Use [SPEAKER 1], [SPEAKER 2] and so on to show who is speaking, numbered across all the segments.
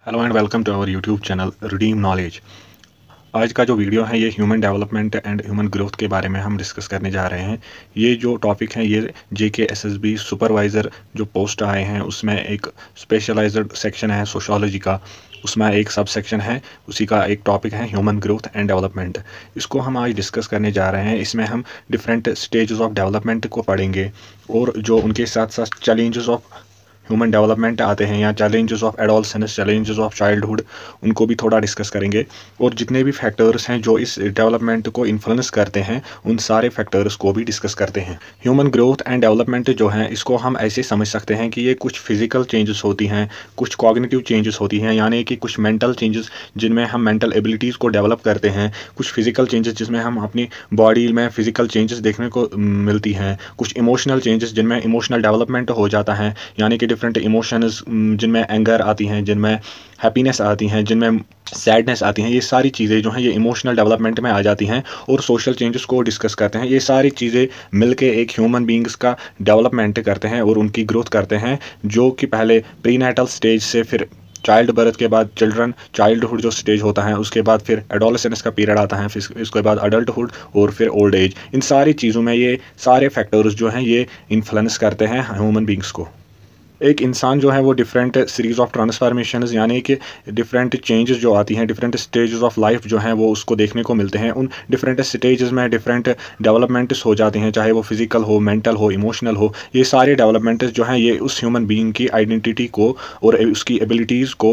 [SPEAKER 1] Hello and welcome to our YouTube channel Redeem Knowledge. आज का जो वीडियो है ये human development and human growth के बारे में हम डिस्कस करने जा रहे हैं। ये जो टॉपिक है ये JKSSB सुपरवाइज़र जो पोस्ट आए हैं उसमें एक स्पेशलाइज्ड सेक्शन है सोशोलॉजी का, उसमें एक सब सेक्शन है, उसी का एक टॉपिक है ह्यूमन ग्रोथ एंड डेवलपमेंट। इसको हम आज डिस्कस करने जा रहे हैं। इसमें हम डिफरेंट स्टेजेस ऑफ डेवलपमेंट को पढ़ेंगे और जो उनके साथ साथ चैलेंजेस ऑफ ह्यूमन डेवलपमेंट आते हैं या challenges of adolescence, challenges of childhood, उनको भी थोड़ा डिस्कस करेंगे। और जितने भी फैक्टर्स हैं जो इस डेवलपमेंट को इन्फ्लुएंस करते हैं उन सारे फैक्टर्स को भी डिस्कस करते हैं। ह्यूमन ग्रोथ एंड डेवलपमेंट जो है इसको हम ऐसे समझ सकते हैं कि ये कुछ फिजिकल चेंजेस होती हैं, कुछ कॉग्निटिव चेंजेस होती हैं, यानी कि कुछ मेंटल चेंजेस जिनमें हम मेंटल एबिलिटीज़ को डेवलप करते हैं, कुछ फिजिकल चेंजेस जिसमें हम अपनी बॉडी में फिजिकल चेंजेस देखने को मिलती हैं, कुछ इमोशनल चेंजेस जिनमें इमोशनल डेवलपमेंट हो जाता है, यानी कि डिफरेंट इमोशंस जिनमें एंगर आती हैं, जिनमें हैप्पीनेस आती हैं, जिनमें सैडनेस आती हैं। ये सारी चीज़ें जो हैं ये इमोशनल डेवलपमेंट में आ जाती हैं और सोशल चेंजेस को डिस्कस करते हैं। ये सारी चीज़ें मिलके एक ह्यूमन बींग्स का डेवलपमेंट करते हैं और उनकी ग्रोथ करते हैं, जो कि पहले प्रीनेटल स्टेज से फिर चाइल्ड बर्थ के बाद चाइल्डहुड जो स्टेज होता है, उसके बाद फिर एडोलेसेंस का पीरियड आता है, फिर उसके बाद अडल्टहुड और फिर ओल्ड एज। इन सारी चीज़ों में ये सारे फैक्टर्स जो हैं ये इन्फ्लुएंस करते हैं ह्यूमन बींग्स को। एक इंसान जो है वो डिफरेंट सीरीज़ ऑफ ट्रांसफॉर्मेशंस यानी कि डिफरेंट चेंजेस जो आती हैं, डिफरेंट स्टेजेस ऑफ लाइफ जो हैं वो उसको देखने को मिलते हैं। उन डिफरेंट स्टेजेस में डिफरेंट डेवलपमेंट्स हो जाते हैं, चाहे वो फिजिकल हो, मेंटल हो, इमोशनल हो। ये सारे डेवलपमेंट्स जो हैं ये उस ह्यूमन बीइंग की आइडेंटिटी को और उसकी एबिलिटीज़ को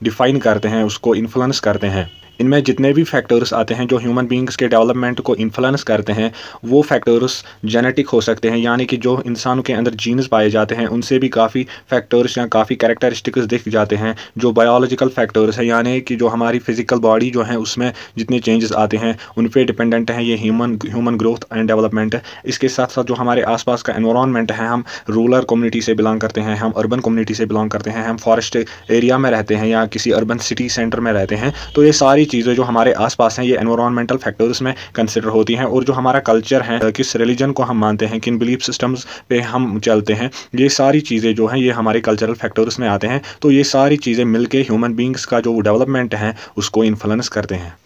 [SPEAKER 1] डिफाइन करते हैं, उसको इन्फ्लुएंस करते हैं। इनमें जितने भी फैक्टर्स आते हैं जो ह्यूमन बींग्स के डेवलपमेंट को इन्फ्लुएंस करते हैं वो फैक्टर्स जेनेटिक हो सकते हैं, यानी कि जो इंसानों के अंदर जीन्स पाए जाते हैं उनसे भी काफ़ी फैक्टर्स या काफ़ी कैरेक्टरिस्टिक्स दिख जाते हैं। जो बायोलॉजिकल फैक्टर्स हैं यानी कि जो हमारी फिजिकल बॉडी जो है उसमें जितने चेंजेस आते हैं उन पे डिपेंडेंट है ये ह्यूमन ग्रोथ एंड डेवलपमेंट। इसके साथ साथ जो हमारे आसपास का एनवायरनमेंट है, हम रूरल कम्युनिटी से बिलोंग करते हैं, हम अर्बन कम्युनिटी से बिलोंग करते हैं, हम फॉरेस्ट एरिया में रहते हैं या किसी अर्बन सिटी सेंटर में रहते हैं, तो ये सारी चीज़ें जो हमारे आसपास हैं ये एनवायरमेंटल फैक्टर्स में कंसिडर होती हैं। और जो हमारा कल्चर है, किस रिलीजन को हम मानते हैं, किन बिलीफ सिस्टम्स पे हम चलते हैं, ये सारी चीज़ें जो हैं ये हमारे कल्चरल फैक्टर्स में आते हैं। तो ये सारी चीज़ें मिलके ह्यूमन बींग्स का जो डेवलपमेंट है उसको इन्फ्लुएंस करते हैं।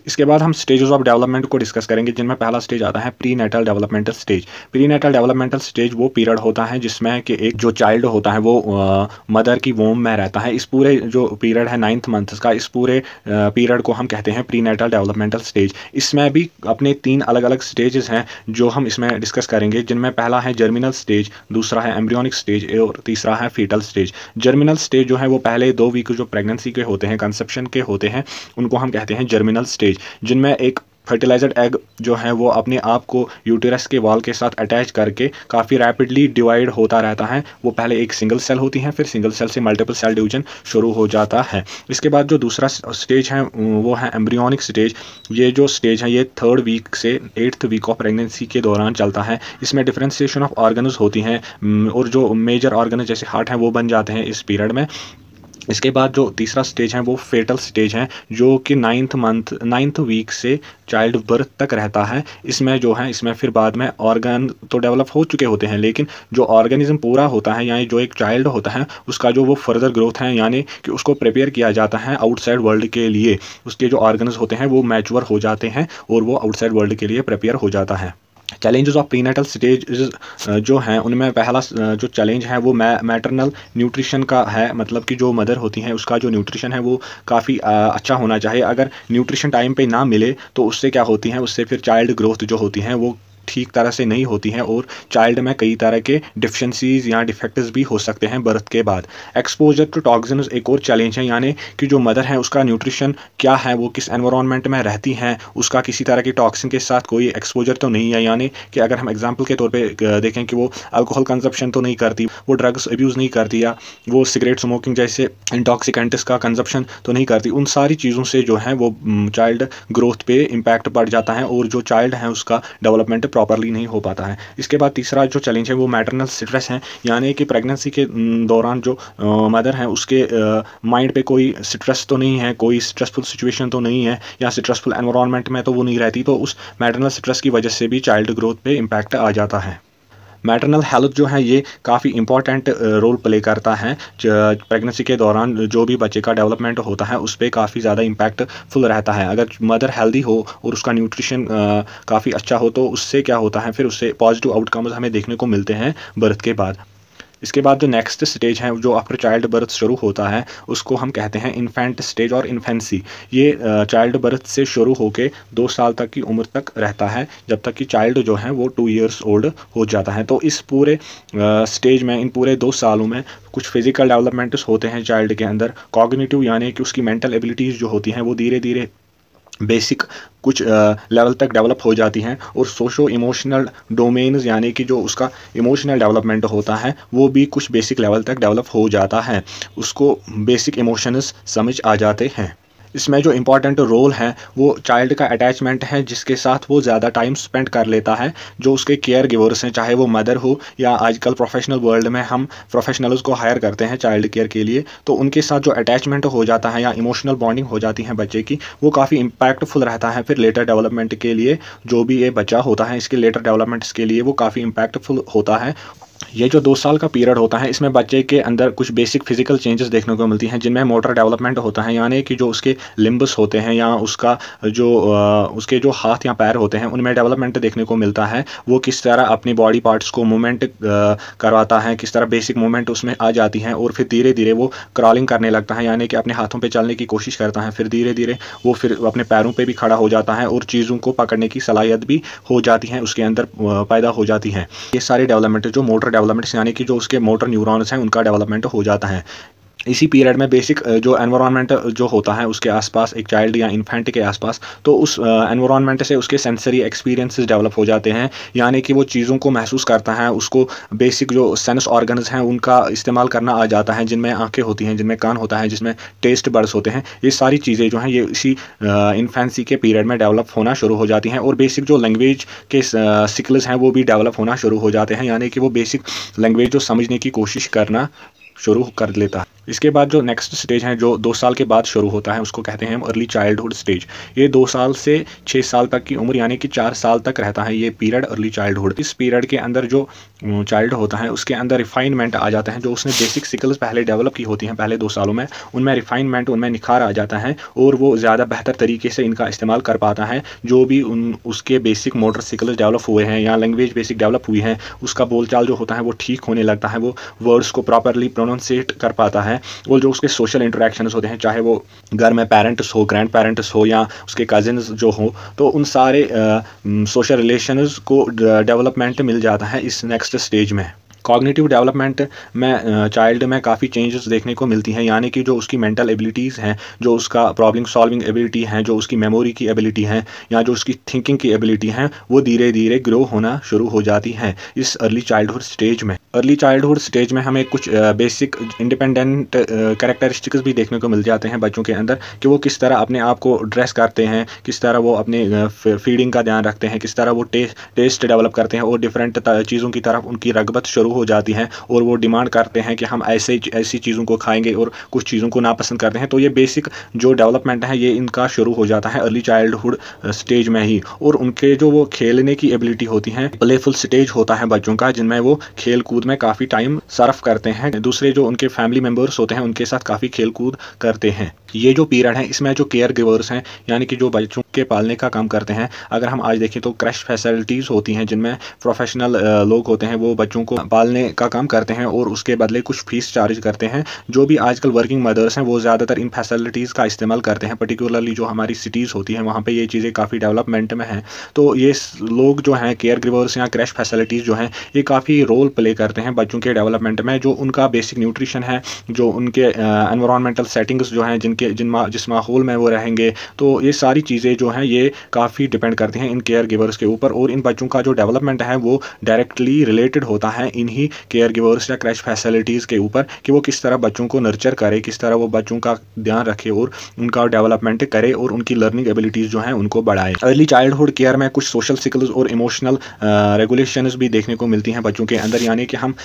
[SPEAKER 1] इसके बाद हम स्टेजेस ऑफ डेवलपमेंट को डिस्कस करेंगे, जिनमें पहला स्टेज आता है prenatal developmental stage. Prenatal developmental stage वो पीरियड होता है जिसमें कि एक जो चाइल्ड होता है वो मदर की वोम में रहता है। इस पूरे जो पीरियड है 9th मंथ का, इस पूरे पीरियड को हम कहते हैं प्री नेटल डेवलपमेंटल स्टेज। इसमें भी अपने 3 अलग अलग स्टेजेस हैं जो हम इसमें डिस्कस करेंगे, जिनमें पहला है जर्मिनल स्टेज, दूसरा है एम्ब्रियोनिक स्टेज और तीसरा है फीटल स्टेज। जर्मिनल स्टेज जो है वो पहले 2 वीक जो प्रेगनेंसी के होते हैं, कंसेप्शन के होते हैं, उनको हम कहते हैं जर्मिनल स्टेज, जिनमें एक फर्टिलाइज्ड एग जो है वो अपने आप को यूटेरस के वॉल के साथ अटैच करके काफ़ी रैपिडली डिवाइड होता रहता है। वो पहले एक सिंगल सेल होती है, फिर सिंगल सेल से मल्टीपल सेल डिवीजन शुरू हो जाता है। इसके बाद जो दूसरा स्टेज है वो है एम्ब्रियोनिक स्टेज। ये जो स्टेज है ये 3rd वीक से 8th वीक ऑफ प्रेगनेंसी के दौरान चलता है। इसमें डिफ्रेंसिएशन ऑफ ऑर्गन्स होती हैं और जो मेजर ऑर्गन जैसे हार्ट हैं वो बन जाते हैं इस पीरियड में। इसके बाद जो तीसरा स्टेज है वो फेटल स्टेज है, जो कि 9th वीक से चाइल्ड बर्थ तक रहता है। इसमें जो है इसमें फिर बाद में ऑर्गन तो डेवलप हो चुके होते हैं, लेकिन जो ऑर्गेनिज्म पूरा होता है यानी जो एक चाइल्ड होता है उसका जो वो फर्दर ग्रोथ है, यानी कि उसको प्रिपेयर किया जाता है आउटसाइड वर्ल्ड के लिए। उसके जो ऑर्गन्स होते हैं वो मैच्योर हो जाते हैं और वो आउटसाइड वर्ल्ड के लिए प्रिपेयर हो जाता है। चैलेंजेस ऑफ प्रीनेटल स्टेज जो हैं उनमें पहला जो चैलेंज है वो मैटरनल न्यूट्रिशन का है, मतलब कि जो मदर होती हैं उसका जो न्यूट्रिशन है वो काफ़ी अच्छा होना चाहिए। अगर न्यूट्रिशन टाइम पे ना मिले तो उससे क्या होती है, उससे फिर चाइल्ड ग्रोथ जो होती है वो ठीक तरह से नहीं होती हैं और चाइल्ड में कई तरह के डिफिशेंसीज या डिफेक्ट्स भी हो सकते हैं बर्थ के बाद। एक्सपोजर टू टॉक्सिन्स एक और चैलेंज है, यानी कि जो मदर है उसका न्यूट्रिशन क्या है, वो किस एनवायरनमेंट में रहती हैं, उसका किसी तरह की टॉक्सिन के साथ कोई एक्सपोजर तो नहीं है। यानी कि अगर हम एग्जांपल के तौर पे देखें कि वो अल्कोहल कंजप्शन तो नहीं करती, वो ड्रग्स अब्यूज़ नहीं करती, या वो सिगरेट स्मोकिंग जैसे इंटॉक्सिकेंट्स का कंजप्शन तो नहीं करती, उन सारी चीज़ों से जो है वो चाइल्ड ग्रोथ पे इम्पैक्ट पड़ जाता है और जो चाइल्ड है उसका डेवलपमेंट प्रॉपरली नहीं हो पाता है। इसके बाद तीसरा जो चैलेंज है वो मैटरनल स्ट्रेस है, यानी कि प्रेगनेंसी के दौरान जो मदर है उसके माइंड पे कोई स्ट्रेस तो नहीं है, कोई स्ट्रेसफुल सिचुएशन तो नहीं है या स्ट्रेसफुल एनवायरनमेंट में तो वो नहीं रहती, तो उस मैटरनल स्ट्रेस की वजह से भी चाइल्ड ग्रोथ पे इम्पैक्ट आ जाता है। मैटरनल हेल्थ जो है ये काफ़ी इंपॉर्टेंट रोल प्ले करता है। प्रेगनेंसी के दौरान जो भी बच्चे का डेवलपमेंट होता है उस पर काफ़ी ज़्यादा इम्पैक्टफुल रहता है। अगर मदर हेल्दी हो और उसका न्यूट्रिशन काफ़ी अच्छा हो तो उससे क्या होता है, फिर उससे पॉजिटिव आउटकम्स हमें देखने को मिलते हैं बर्थ के बाद। इसके बाद जो नेक्स्ट स्टेज है जो आफ्टर चाइल्ड बर्थ शुरू होता है उसको हम कहते हैं इन्फेंट स्टेज और इन्फेंसी। ये चाइल्ड बर्थ से शुरू होकर 2 साल तक की उम्र तक रहता है, जब तक कि चाइल्ड जो है वो 2 ईयर्स ओल्ड हो जाता है। तो इस पूरे स्टेज में, इन पूरे 2 सालों में कुछ फिजिकल डेवलपमेंट्स होते हैं चाइल्ड के अंदर। कॉग्निटिव यानी कि उसकी मेंटल एबिलिटीज़ जो होती हैं वो धीरे धीरे बेसिक कुछ लेवल तक डेवलप हो जाती हैं, और सोशो इमोशनल डोमेन्स यानी कि जो उसका इमोशनल डेवलपमेंट होता है वो भी कुछ बेसिक लेवल तक डेवलप हो जाता है। उसको बेसिक इमोशंस समझ आ जाते हैं। इसमें जो इम्पॉर्टेंट रोल है वो चाइल्ड का अटैचमेंट है, जिसके साथ वो ज़्यादा टाइम स्पेंड कर लेता है। जो उसके केयर गिवर्स हैं, चाहे वो मदर हो या आजकल प्रोफेशनल वर्ल्ड में हम प्रोफेशनल्स को हायर करते हैं चाइल्ड केयर के लिए, तो उनके साथ जो अटैचमेंट हो जाता है या इमोशनल बॉन्डिंग हो जाती है बच्चे की, वो काफ़ी इम्पैक्टफुल रहता है फिर लेटर डेवलपमेंट के लिए। जो भी ये बच्चा होता है इसके लेटर डेवलपमेंट्स के लिए वो काफ़ी इम्पैक्टफुल होता है। ये जो 2 साल का पीरियड होता है इसमें बच्चे के अंदर कुछ बेसिक फिजिकल चेंजेस देखने को मिलती हैं, जिनमें मोटर डेवलपमेंट होता है, यानी कि जो उसके लिम्ब्स होते हैं या उसका जो उसके जो हाथ या पैर होते हैं उनमें डेवलपमेंट देखने को मिलता है। वो किस तरह अपनी बॉडी पार्ट्स को मूवमेंट करवाता है, किस तरह बेसिक मूवमेंट उसमें आ जाती हैं, और फिर धीरे धीरे वो क्रॉलिंग करने लगता है, यानी कि अपने हाथों पर चलने की कोशिश करता है। फिर धीरे धीरे वो फिर अपने पैरों पर भी खड़ा हो जाता है और चीज़ों को पकड़ने की सलाहियत भी हो जाती है, उसके अंदर पैदा हो जाती है। ये सारी डेवलपमेंट जो मोटर डेवलपमेंट्स यानी कि जो उसके मोटर न्यूरॉन्स हैं उनका डेवलपमेंट हो जाता है। इसी पीरियड में बेसिक जो एनवायरनमेंट जो होता है उसके आसपास, एक चाइल्ड या इन्फेंट के आसपास, तो उस एनवायरनमेंट से उसके सेंसरी एक्सपीरियंसेस डेवलप हो जाते हैं, यानी कि वो चीज़ों को महसूस करता है। उसको बेसिक जो सेंस ऑर्गन्स हैं उनका इस्तेमाल करना आ जाता है, जिनमें आंखें होती हैं, जिनमें कान होता है, जिसमें टेस्ट बड्स होते हैं। ये सारी चीज़ें जो हैं ये इसी इन्फेंसी के पीरियड में डेवलप होना शुरू हो जाती हैं, और बेसिक जो लैंग्वेज के स्किल्स हैं वो भी डेवलप होना शुरू हो जाते हैं, यानी कि वो बेसिक लैंग्वेज जो समझने की कोशिश करना शुरू कर लेता है। इसके बाद जो नेक्स्ट स्टेज है जो 2 साल के बाद शुरू होता है उसको कहते हैं हम अर्ली चाइल्डहुड स्टेज। ये 2 साल से 6 साल तक की उम्र यानी कि 4 साल तक रहता है ये पीरियड अर्ली चाइल्डहुड। इस पीरियड के अंदर जो चाइल्ड होता है उसके अंदर रिफाइनमेंट आ जाता है। जो उसने बेसिक स्किल्स पहले डेवलप की होती हैं पहले 2 सालों में, उनमें रिफाइनमेंट, उनमें निखार आ जाता है, और वो ज़्यादा बेहतर तरीके से इनका इस्तेमाल कर पाता है। जो भी उसके बेसिक मोटर स्किल्स डेवलप हुए हैं या लैंग्वेज बेसिक डेवलप हुई है, उसका बोलचाल जो होता है वो ठीक होने लगता है, वो वर्ड्स को प्रॉपरली प्रोनाउंसिएट कर पाता है। और जो उसके सोशल इंटरेक्शंस होते हैं, चाहे वो घर में पेरेंट्स हो, ग्रैंड पेरेंट्स हो या उसके कजिन्स जो हो, तो उन सारे सोशल रिलेशंस को डेवलपमेंट मिल जाता है इस नेक्स्ट स्टेज में। कॉग्निटिव डेवलपमेंट में चाइल्ड में काफ़ी चेंजेस देखने को मिलती हैं, यानी कि जो उसकी मेंटल एबिलिटीज़ हैं, जो उसका प्रॉब्लम सॉल्विंग एबिलिटी है, जो उसकी मेमोरी की एबिलिटी है या जो उसकी थिंकिंग की एबिलिटी है, वो धीरे धीरे ग्रो होना शुरू हो जाती हैं इस अर्ली चाइल्डहुड स्टेज में। अर्ली चाइल्डहुड स्टेज में हमें कुछ बेसिक इंडिपेंडेंट कैरेक्टरिस्टिक्स भी देखने को मिल जाते हैं बच्चों के अंदर, कि वो किस तरह अपने आप को ड्रेस करते हैं, किस तरह वो अपने फीडिंग का ध्यान रखते हैं, किस तरह वो टेस्ट डेवलप करते हैं, और डिफरेंट चीज़ों की तरफ उनकी रगबत शुरू हो जाती है, और वो डिमांड करते हैं कि हम ऐसी चीज़ों को खाएंगे, और कुछ चीज़ों को नापसंद करते हैं। तो ये बेसिक जो डेवलपमेंट है ये इनका शुरू हो जाता है अर्ली चाइल्डहुड स्टेज में ही। और उनके जो वो खेलने की एबिलिटी होती है, प्लेफुल स्टेज होता है बच्चों का, जिनमें वो खेल कूद में काफ़ी टाइम सर्व करते हैं, दूसरे जो उनके फैमिली मेम्बर्स होते हैं उनके साथ काफ़ी खेल कूद करते हैं। ये जो पीरियड है इसमें जो केयर गिवर्स हैं, यानी कि जो बच्चों के पालने का काम करते हैं, अगर हम आज देखें तो क्रश फैसिलिटीज़ होती हैं जिनमें प्रोफेशनल लोग होते हैं, वो बच्चों को पालने का काम करते हैं और उसके बदले कुछ फीस चार्ज करते हैं। जो भी आजकल वर्किंग मदर्स हैं वो ज़्यादातर इन फैसिलिटीज़ का इस्तेमाल करते हैं, पर्टिकुलरली जो हमारी सिटीज़ होती हैं वहाँ पे ये चीज़ें काफ़ी डेवलपमेंट में हैं। तो ये लोग जो हैं केयर गिवर्स या क्रश फैसिलिटीज़ जो हैं ये काफ़ी रोल प्ले करते हैं बच्चों के डेवलपमेंट में। जो उनका बेसिक न्यूट्रिशन है, जो उनके एनवायरमेंटल सेटिंग्स जो हैं जिस माहौल में वो रहेंगे, तो ये सारी चीज़ें जो हैं ये काफ़ी डिपेंड करती हैं इन केयर गिवर्स के ऊपर। और इन बच्चों का जो डेवलपमेंट है वो डायरेक्टली रिलेटेड होता है इन्हीं केयर गिवर्स या क्रैश फैसिलिटीज़ के ऊपर, कि वो किस तरह बच्चों को नर्चर करे, किस तरह वो बच्चों का ध्यान रखे और उनका डेवलपमेंट करे और उनकी लर्निंग एबिलिटीज़ जो हैं उनको बढ़ाए। अर्ली चाइल्डहुड केयर में कुछ सोशल स्किल्स और इमोशनल रेगुलेशंस भी देखने को मिलती हैं बच्चों के अंदर, यानी कि हम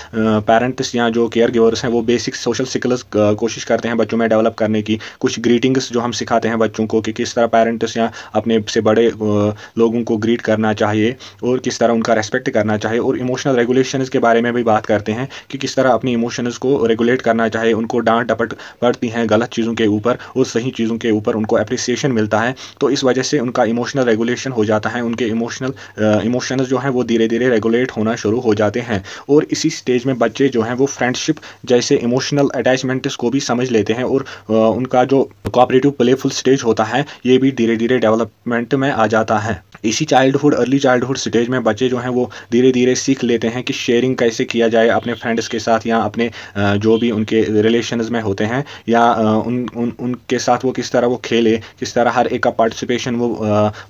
[SPEAKER 1] पेरेंट्स या जो केयर गिवर्स हैं वो बेसिक सोशल स्किल्स कोशिश करते हैं बच्चों में डेवलप करने की। कुछ ग्रीटिंग्स जो हम सिखाते हैं बच्चों को कि किस तरह पेरेंट्स या अपने से बड़े लोगों को ग्रीट करना चाहिए और किस तरह उनका रेस्पेक्ट करना चाहिए। और इमोशनल रेगुलेशन के बारे में भी बात करते हैं कि किस तरह अपनी इमोशंस को रेगुलेट करना चाहिए। उनको डांट डपट पड़ती हैं गलत चीज़ों के ऊपर और सही चीज़ों के ऊपर उनको अप्रिसिएशन मिलता है, तो इस वजह से उनका इमोशनल रेगुलेशन हो जाता है। उनके इमोशंस जो हैं वो धीरे धीरे रेगुलेट होना शुरू हो जाते हैं। और इसी स्टेज में बच्चे जो हैं वो फ्रेंडशिप जैसे इमोशनल अटैचमेंट्स को भी समझ लेते हैं और उनका जो कोऑपरेटिव प्लेफुल स्टेज होता है ये भी धीरे धीरे डेवलपमेंट में आ जाता है। इसी अर्ली चाइल्डहुड स्टेज में बच्चे जो हैं वो धीरे धीरे सीख लेते हैं कि शेयरिंग कैसे किया जाए अपने फ्रेंड्स के साथ या अपने जो भी उनके रिलेशंस में होते हैं या उनके साथ वो किस तरह वो खेले, किस तरह हर एक का पार्टिसिपेशन वो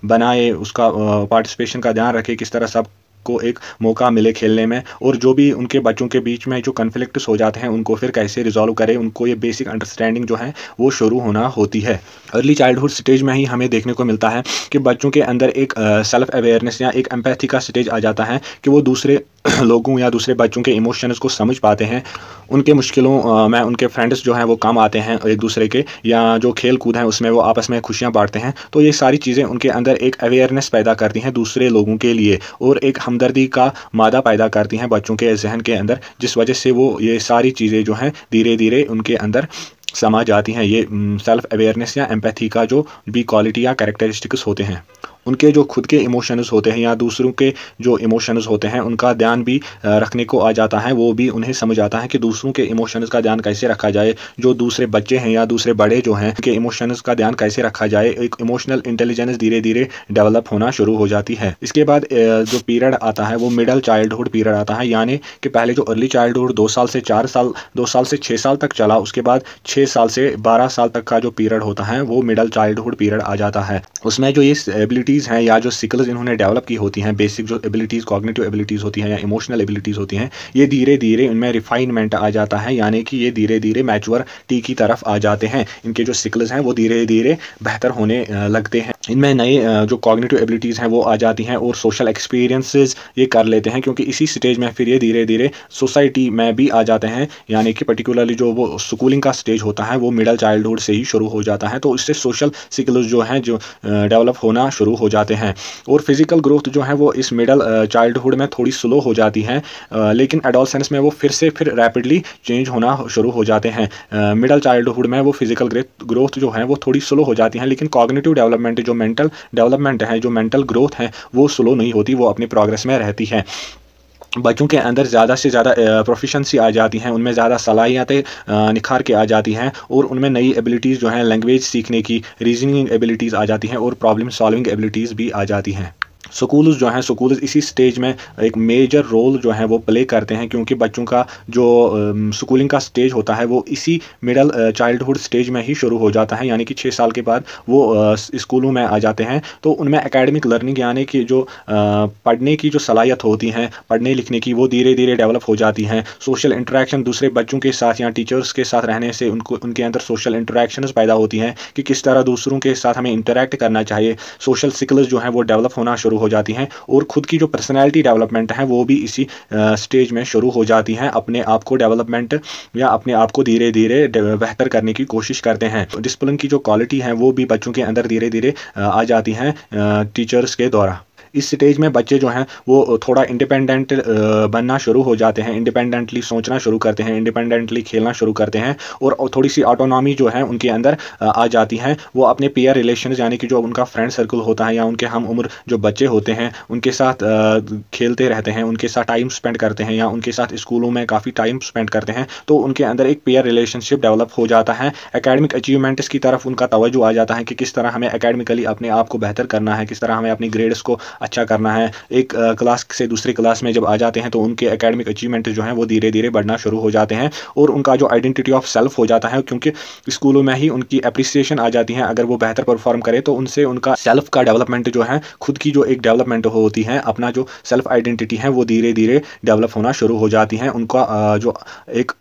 [SPEAKER 1] बनाए, उसका पार्टिसिपेशन का ध्यान रखे, किस तरह सब को एक मौका मिले खेलने में। और जो भी उनके बच्चों के बीच में जो कन्फ्लिक्ट्स हो जाते हैं उनको फिर कैसे रिजॉल्व करें, उनको ये बेसिक अंडरस्टैंडिंग जो है वो शुरू होना होती है। अर्ली चाइल्डहुड स्टेज में ही हमें देखने को मिलता है कि बच्चों के अंदर एक सेल्फ अवेयरनेस या एक एम्पैथी का स्टेज आ जाता है कि वो दूसरे लोगों या दूसरे बच्चों के इमोशंस को समझ पाते हैं। उनके मुश्किलों में उनके फ्रेंड्स जो हैं वो काम आते हैं एक दूसरे के, या जो खेल कूद हैं उसमें वो आपस में खुशियां बांटते हैं। तो ये सारी चीज़ें उनके अंदर एक अवेयरनेस पैदा करती हैं दूसरे लोगों के लिए और एक हमदर्दी का मादा पैदा करती हैं बच्चों के जहन के अंदर, जिस वजह से वो ये सारी चीज़ें जो हैं धीरे धीरे उनके अंदर समा जाती हैं। ये सेल्फ अवेयरनेस या एम्पैथी का जो भी क्वालिटी या कैरेक्टरिस्टिक्स होते हैं, उनके जो खुद के इमोशंस होते हैं या दूसरों के जो इमोशंस होते हैं उनका ध्यान भी रखने को आ जाता है। वो भी उन्हें समझ आता है कि दूसरों के इमोशंस का ध्यान कैसे रखा जाए, जो दूसरे बच्चे हैं या दूसरे बड़े जो हैं उनके इमोशंस का ध्यान कैसे रखा जाए। एक इमोशनल इंटेलिजेंस धीरे धीरे डेवलप होना शुरू हो जाती है। इसके बाद जो पीरियड आता है वो मिडल चाइल्डहुड पीरियड आता है, यानी कि पहले जो अर्ली चाइल्डहुड 2 साल से 4 साल 2 साल से 6 साल तक चला, उसके बाद 6 साल से 12 साल तक का जो पीरियड होता है वो मिडल चाइल्डहुड पीरियड आ जाता है। उसमें जो ये एबिलिटीज़ हैं या जो स्किल्स इन्होंने डेवलप की होती हैं, बेसिक जो एबिलिटीज़ कॉग्निटिव एबिलिटीज़ होती हैं या इमोशनल एबिलिटीज़ होती हैं, ये धीरे धीरे इनमें रिफाइनमेंट आ जाता है, यानी कि ये धीरे धीरे मैच्योरिटी की तरफ आ जाते हैं। इनके जो स्किल्स हैं वो धीरे धीरे बेहतर होने लगते हैं। इनमें नई जो कॉग्निटिव एबिलिटीज़ हैं वो आ जाती हैं और सोशल एक्सपीरियंसेस ये कर लेते हैं, क्योंकि इसी स्टेज में फिर ये धीरे धीरे सोसाइटी में भी आ जाते हैं। यानी कि पर्टिकुलरली जो वो स्कूलिंग का स्टेज होता है वो मिडल चाइल्डहुड से ही शुरू हो जाता है, तो इससे सोशल स्किल्स जो हैं जो डेवलप होना शुरू हो जाते हैं। और फिजिकल ग्रोथ जो है वो इस मिडल चाइल्डहुड में थोड़ी स्लो हो जाती है, लेकिन एडोलसेंस में वो फिर रैपिडली चेंज होना शुरू हो जाते हैं। मिडल चाइल्डहुड में वो फिजिकल ग्रोथ जो है वो थोड़ी स्लो हो जाती है, लेकिन कॉग्निटिव डेवलपमेंट जो मेंटल डेवलपमेंट है, जो मेंटल ग्रोथ है वो स्लो नहीं होती, वो अपनी प्रोग्रेस में रहती है। बच्चों के अंदर ज़्यादा से ज़्यादा प्रोफिशेंसी आ जाती हैं, उनमें ज़्यादा सलाहियतें निखार के आ जाती हैं और उनमें नई एबिलिटीज़ जो हैं लैंग्वेज सीखने की, रीजनिंग एबिलिटीज़ आ जाती हैं और प्रॉब्लम सॉल्विंग एबिलिटीज़ भी आ जाती हैं। स्कूल्स जो हैं स्कूल्स इसी स्टेज में एक मेजर रोल जो है वो प्ले करते हैं, क्योंकि बच्चों का जो स्कूलिंग का स्टेज होता है वो इसी मिडल चाइल्डहुड स्टेज में ही शुरू हो जाता है, यानी कि 6 साल के बाद वो स्कूलों में आ जाते हैं। तो उनमें एकेडमिक लर्निंग यानी कि जो पढ़ने की जो सलाहियत होती हैं, पढ़ने लिखने की, वो धीरे धीरे डेवलप हो जाती हैं। सोशल इंटरेक्शन दूसरे बच्चों के साथ या टीचर्स के साथ रहने से उनके अंदर सोशल इंटरेक्शंस पैदा होती हैं कि किस तरह दूसरों के साथ हमें इंटरेक्ट करना चाहिए। सोशल स्किल्स जो हैं वो डेवलप होना शुरू हो जाती हैं और खुद की जो पर्सनैलिटी डेवलपमेंट है वो भी इसी स्टेज में शुरू हो जाती हैं। अपने आप को डेवलपमेंट या अपने आप को धीरे धीरे बेहतर करने की कोशिश करते हैं। डिसिप्लिन की जो क्वालिटी है वो भी बच्चों के अंदर धीरे धीरे आ जाती हैं टीचर्स के द्वारा। इस स्टेज में बच्चे जो हैं वो थोड़ा इंडिपेंडेंट बनना शुरू हो जाते हैं, इंडिपेंडेंटली सोचना शुरू करते हैं, इंडिपेंडेंटली खेलना शुरू करते हैं और थोड़ी सी ऑटोनॉमी जो है उनके अंदर आ जाती है। वो अपने पीयर रिलेशंस यानी कि जो उनका फ्रेंड सर्कल होता है या उनके हम उम्र जो बच्चे होते हैं उनके साथ खेलते रहते हैं, उनके साथ टाइम स्पेंड करते हैं या उनके साथ स्कूलों में काफ़ी टाइम स्पेंड करते हैं, तो उनके अंदर एक पीयर रिलेशनशिप डेवलप हो जाता है। एकेडमिक अचीवमेंट्स की तरफ उनका तवज्जो आ जाता है कि किस तरह हमें एकेडमिकली अपने आप को बेहतर करना है, किस तरह हमें अपनी ग्रेड्स को अच्छा करना है। एक क्लास से दूसरी क्लास में जब आ जाते हैं तो उनके एकेडमिक अचीवमेंट जो हैं वो धीरे धीरे बढ़ना शुरू हो जाते हैं और उनका जो आइडेंटिटी ऑफ सेल्फ हो जाता है, क्योंकि स्कूलों में ही उनकी अप्रिसिएशन आ जाती है। अगर वो बेहतर परफॉर्म करे तो उनसे उनका सेल्फ का डेवलपमेंट जो है, खुद की जो एक डेवलपमेंट होती है, अपना जो सेल्फ आइडेंटिटी है वो धीरे धीरे डेवलप होना शुरू हो जाती है। उनका जो एक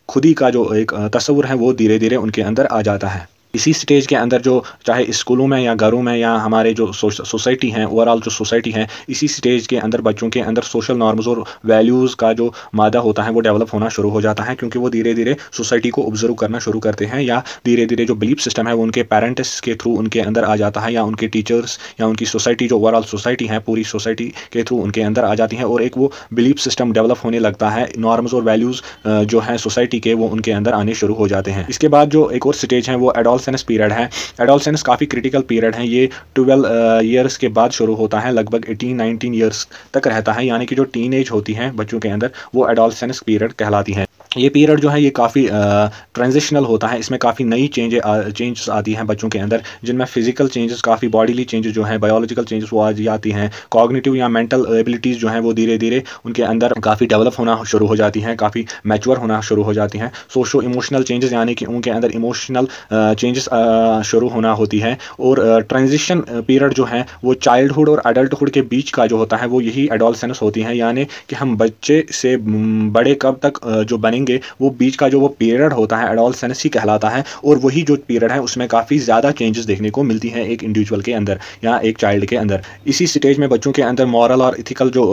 [SPEAKER 1] खुद ही का जो एक तस्वुर है वो धीरे धीरे उनके अंदर आ जाता है। इसी स्टेज के अंदर जो चाहे स्कूलों में या घरों में या हमारे जो सोसाइटी हैं, ओवरऑल जो सोसाइटी है, इसी स्टेज के अंदर बच्चों के अंदर सोशल नॉर्म्स और वैल्यूज़ का जो मादा होता है वो डेवलप होना शुरू हो जाता है, क्योंकि वो धीरे धीरे सोसाइटी को ऑब्जर्व करना शुरू करते हैं, या धीरे धीरे जो बिलीफ सिस्टम है वो उनके पेरेंट्स के थ्रू उनके अंदर आ जाता है, या उनके टीचर्स या उनकी सोसाइटी जो ओवरऑल सोसाइटी है पूरी सोसाइटी के थ्रू उनके अंदर आ जाती है, और एक वो बिलीफ सिस्टम डेवलप होने लगता है। नॉर्म्स और वैल्यूज़ जो है सोसाइटी के वो उनके अंदर आने शुरू हो जाते हैं। इसके बाद जो एक और स्टेज है वो एडोलसेंस पीरियड है। एडोलसेंस काफ़ी क्रिटिकल पीरियड है, ये 12 ईयर्स के बाद शुरू होता है, लगभग 18-19 ईयर्स तक रहता है, यानी कि जो टीन एज होती है बच्चों के अंदर वो एडोलसेंस पीरियड कहलाती है। ये पीरियड जो है ये काफ़ी ट्रांजिशनल होता है, इसमें काफ़ी नई चेंजेस आती हैं बच्चों के अंदर, जिनमें फिजिकल चेंजेस, काफ़ी बॉडीली चेंजेस जो हैं, बायोलॉजिकल चेंजेस वो आ जाती हैं, कॉग्निटिव या मेंटल एबिलिटीज़ जो हैं वो धीरे धीरे उनके अंदर काफ़ी डेवलप होना शुरू हो जाती हैं, काफ़ी मैच्योर होना शुरू हो जाती हैं। सोशो इमोशनल चेंजेस यानी कि उनके अंदर इमोशनल चेंजेस शुरू होना होती है। और ट्रांजिशन पीरियड जो है वो चाइल्डहुड और अडल्टहुड के बीच का जो होता है वो यही एडोलसेंस होती है, यानी कि हम बच्चे से बड़े कब तक जो बनेंगे वो बीच का जो वो पीरियड होता है एडोलसेंस ही कहलाता है। और वही जो पीरियड है उसमें काफ़ी ज़्यादा चेंजेस देखने को मिलती हैं एक इंडिविजुअल के अंदर या एक चाइल्ड के अंदर। इसी स्टेज में बच्चों के अंदर मॉरल और इथिकल जो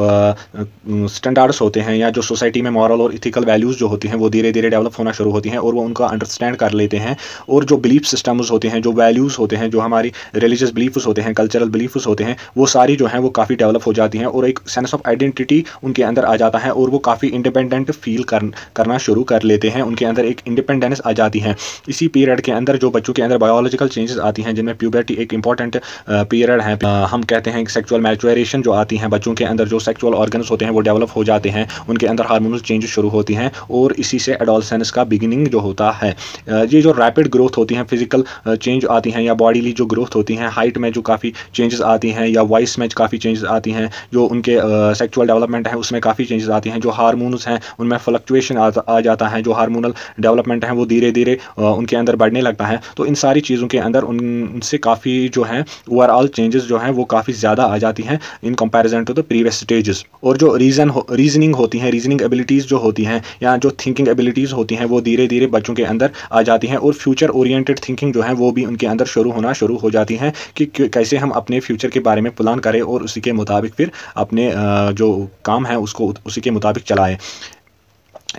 [SPEAKER 1] स्टैंडर्ड्स होते हैं या जो सोसाइटी में मॉरल और इथिकल वैल्यूज़ जो होती हैं वो धीरे धीरे डेवलप होना शुरू होती हैं, और वो उनका अंडरस्टैंड कर लेते हैं। और जो बिलीफ सिस्टम्स होते हैं, जो वैल्यूज़ होते हैं, जो हमारी रिलीजियस बिलीफ्स होते हैं, कल्चरल बिलीफ्स होते हैं, वो सारी जो हैं वो काफ़ी डेवलप हो जाती हैं, और एक सेंस ऑफ आइडेंटिटी उनके अंदर आ जाता है, और वो काफ़ी इंडिपेंडेंट फील करना शुरू कर लेते हैं, उनके अंदर एक इंडिपेंडेंस आ जाती है। इसी पीरियड के अंदर जो बच्चों के अंदर बायोलॉजिकल चेंजेस आती हैं, जिनमें प्यूबर्टी एक इंपॉर्टेंट पीरियड है। हम कहते हैं कि सेक्सुअल मैच्योरेशन जो आती हैं बच्चों के अंदर, जो सेक्सुअल ऑर्गन्स होते हैं वो डेवलप हो जाते हैं, उनके अंदर हार्मोनल चेंजेस शुरू होती हैं, और इसी से एडोलसेंस का बिगिनिंग जो होता है। ये जो रैपिड ग्रोथ होती हैं, फिजिकल चेंज आती हैं, या बॉडीली जो ग्रोथ होती हैं, हाइट में जो काफ़ी चेंजेस आती हैं, या वॉइस में काफ़ी चेंजेस आती हैं, जो उनके सेक्सुअल डेवलपमेंट है उसमें काफ़ी चेंजेस आती हैं, जो हार्मोन्स हैं उनमें फ्लक्चुएशन आ जाता है, जो हार्मोनल डेवलपमेंट है वो धीरे धीरे उनके अंदर बढ़ने लगता है। तो इन सारी चीज़ों के अंदर उनसे काफ़ी जो है ओवरऑल चेंजेस जो हैं वो काफ़ी ज़्यादा आ जाती हैं in comparison to the previous stages. और जो रीजनिंग होती हैं, रीजनिंग एबिलिटीज़ जो होती हैं या जो थिंकिंग एबिलिटीज़ होती हैं वो धीरे धीरे बच्चों के अंदर आ जाती हैं, और फ्यूचर ओरिएंटेड थिंकिंग जो है वो भी उनके अंदर शुरू हो जाती हैं कि कैसे हम अपने फ्यूचर के बारे में प्लान करें और उसी के मुताबिक फिर अपने जो काम है उसको उसी के मुताबिक चलाएं।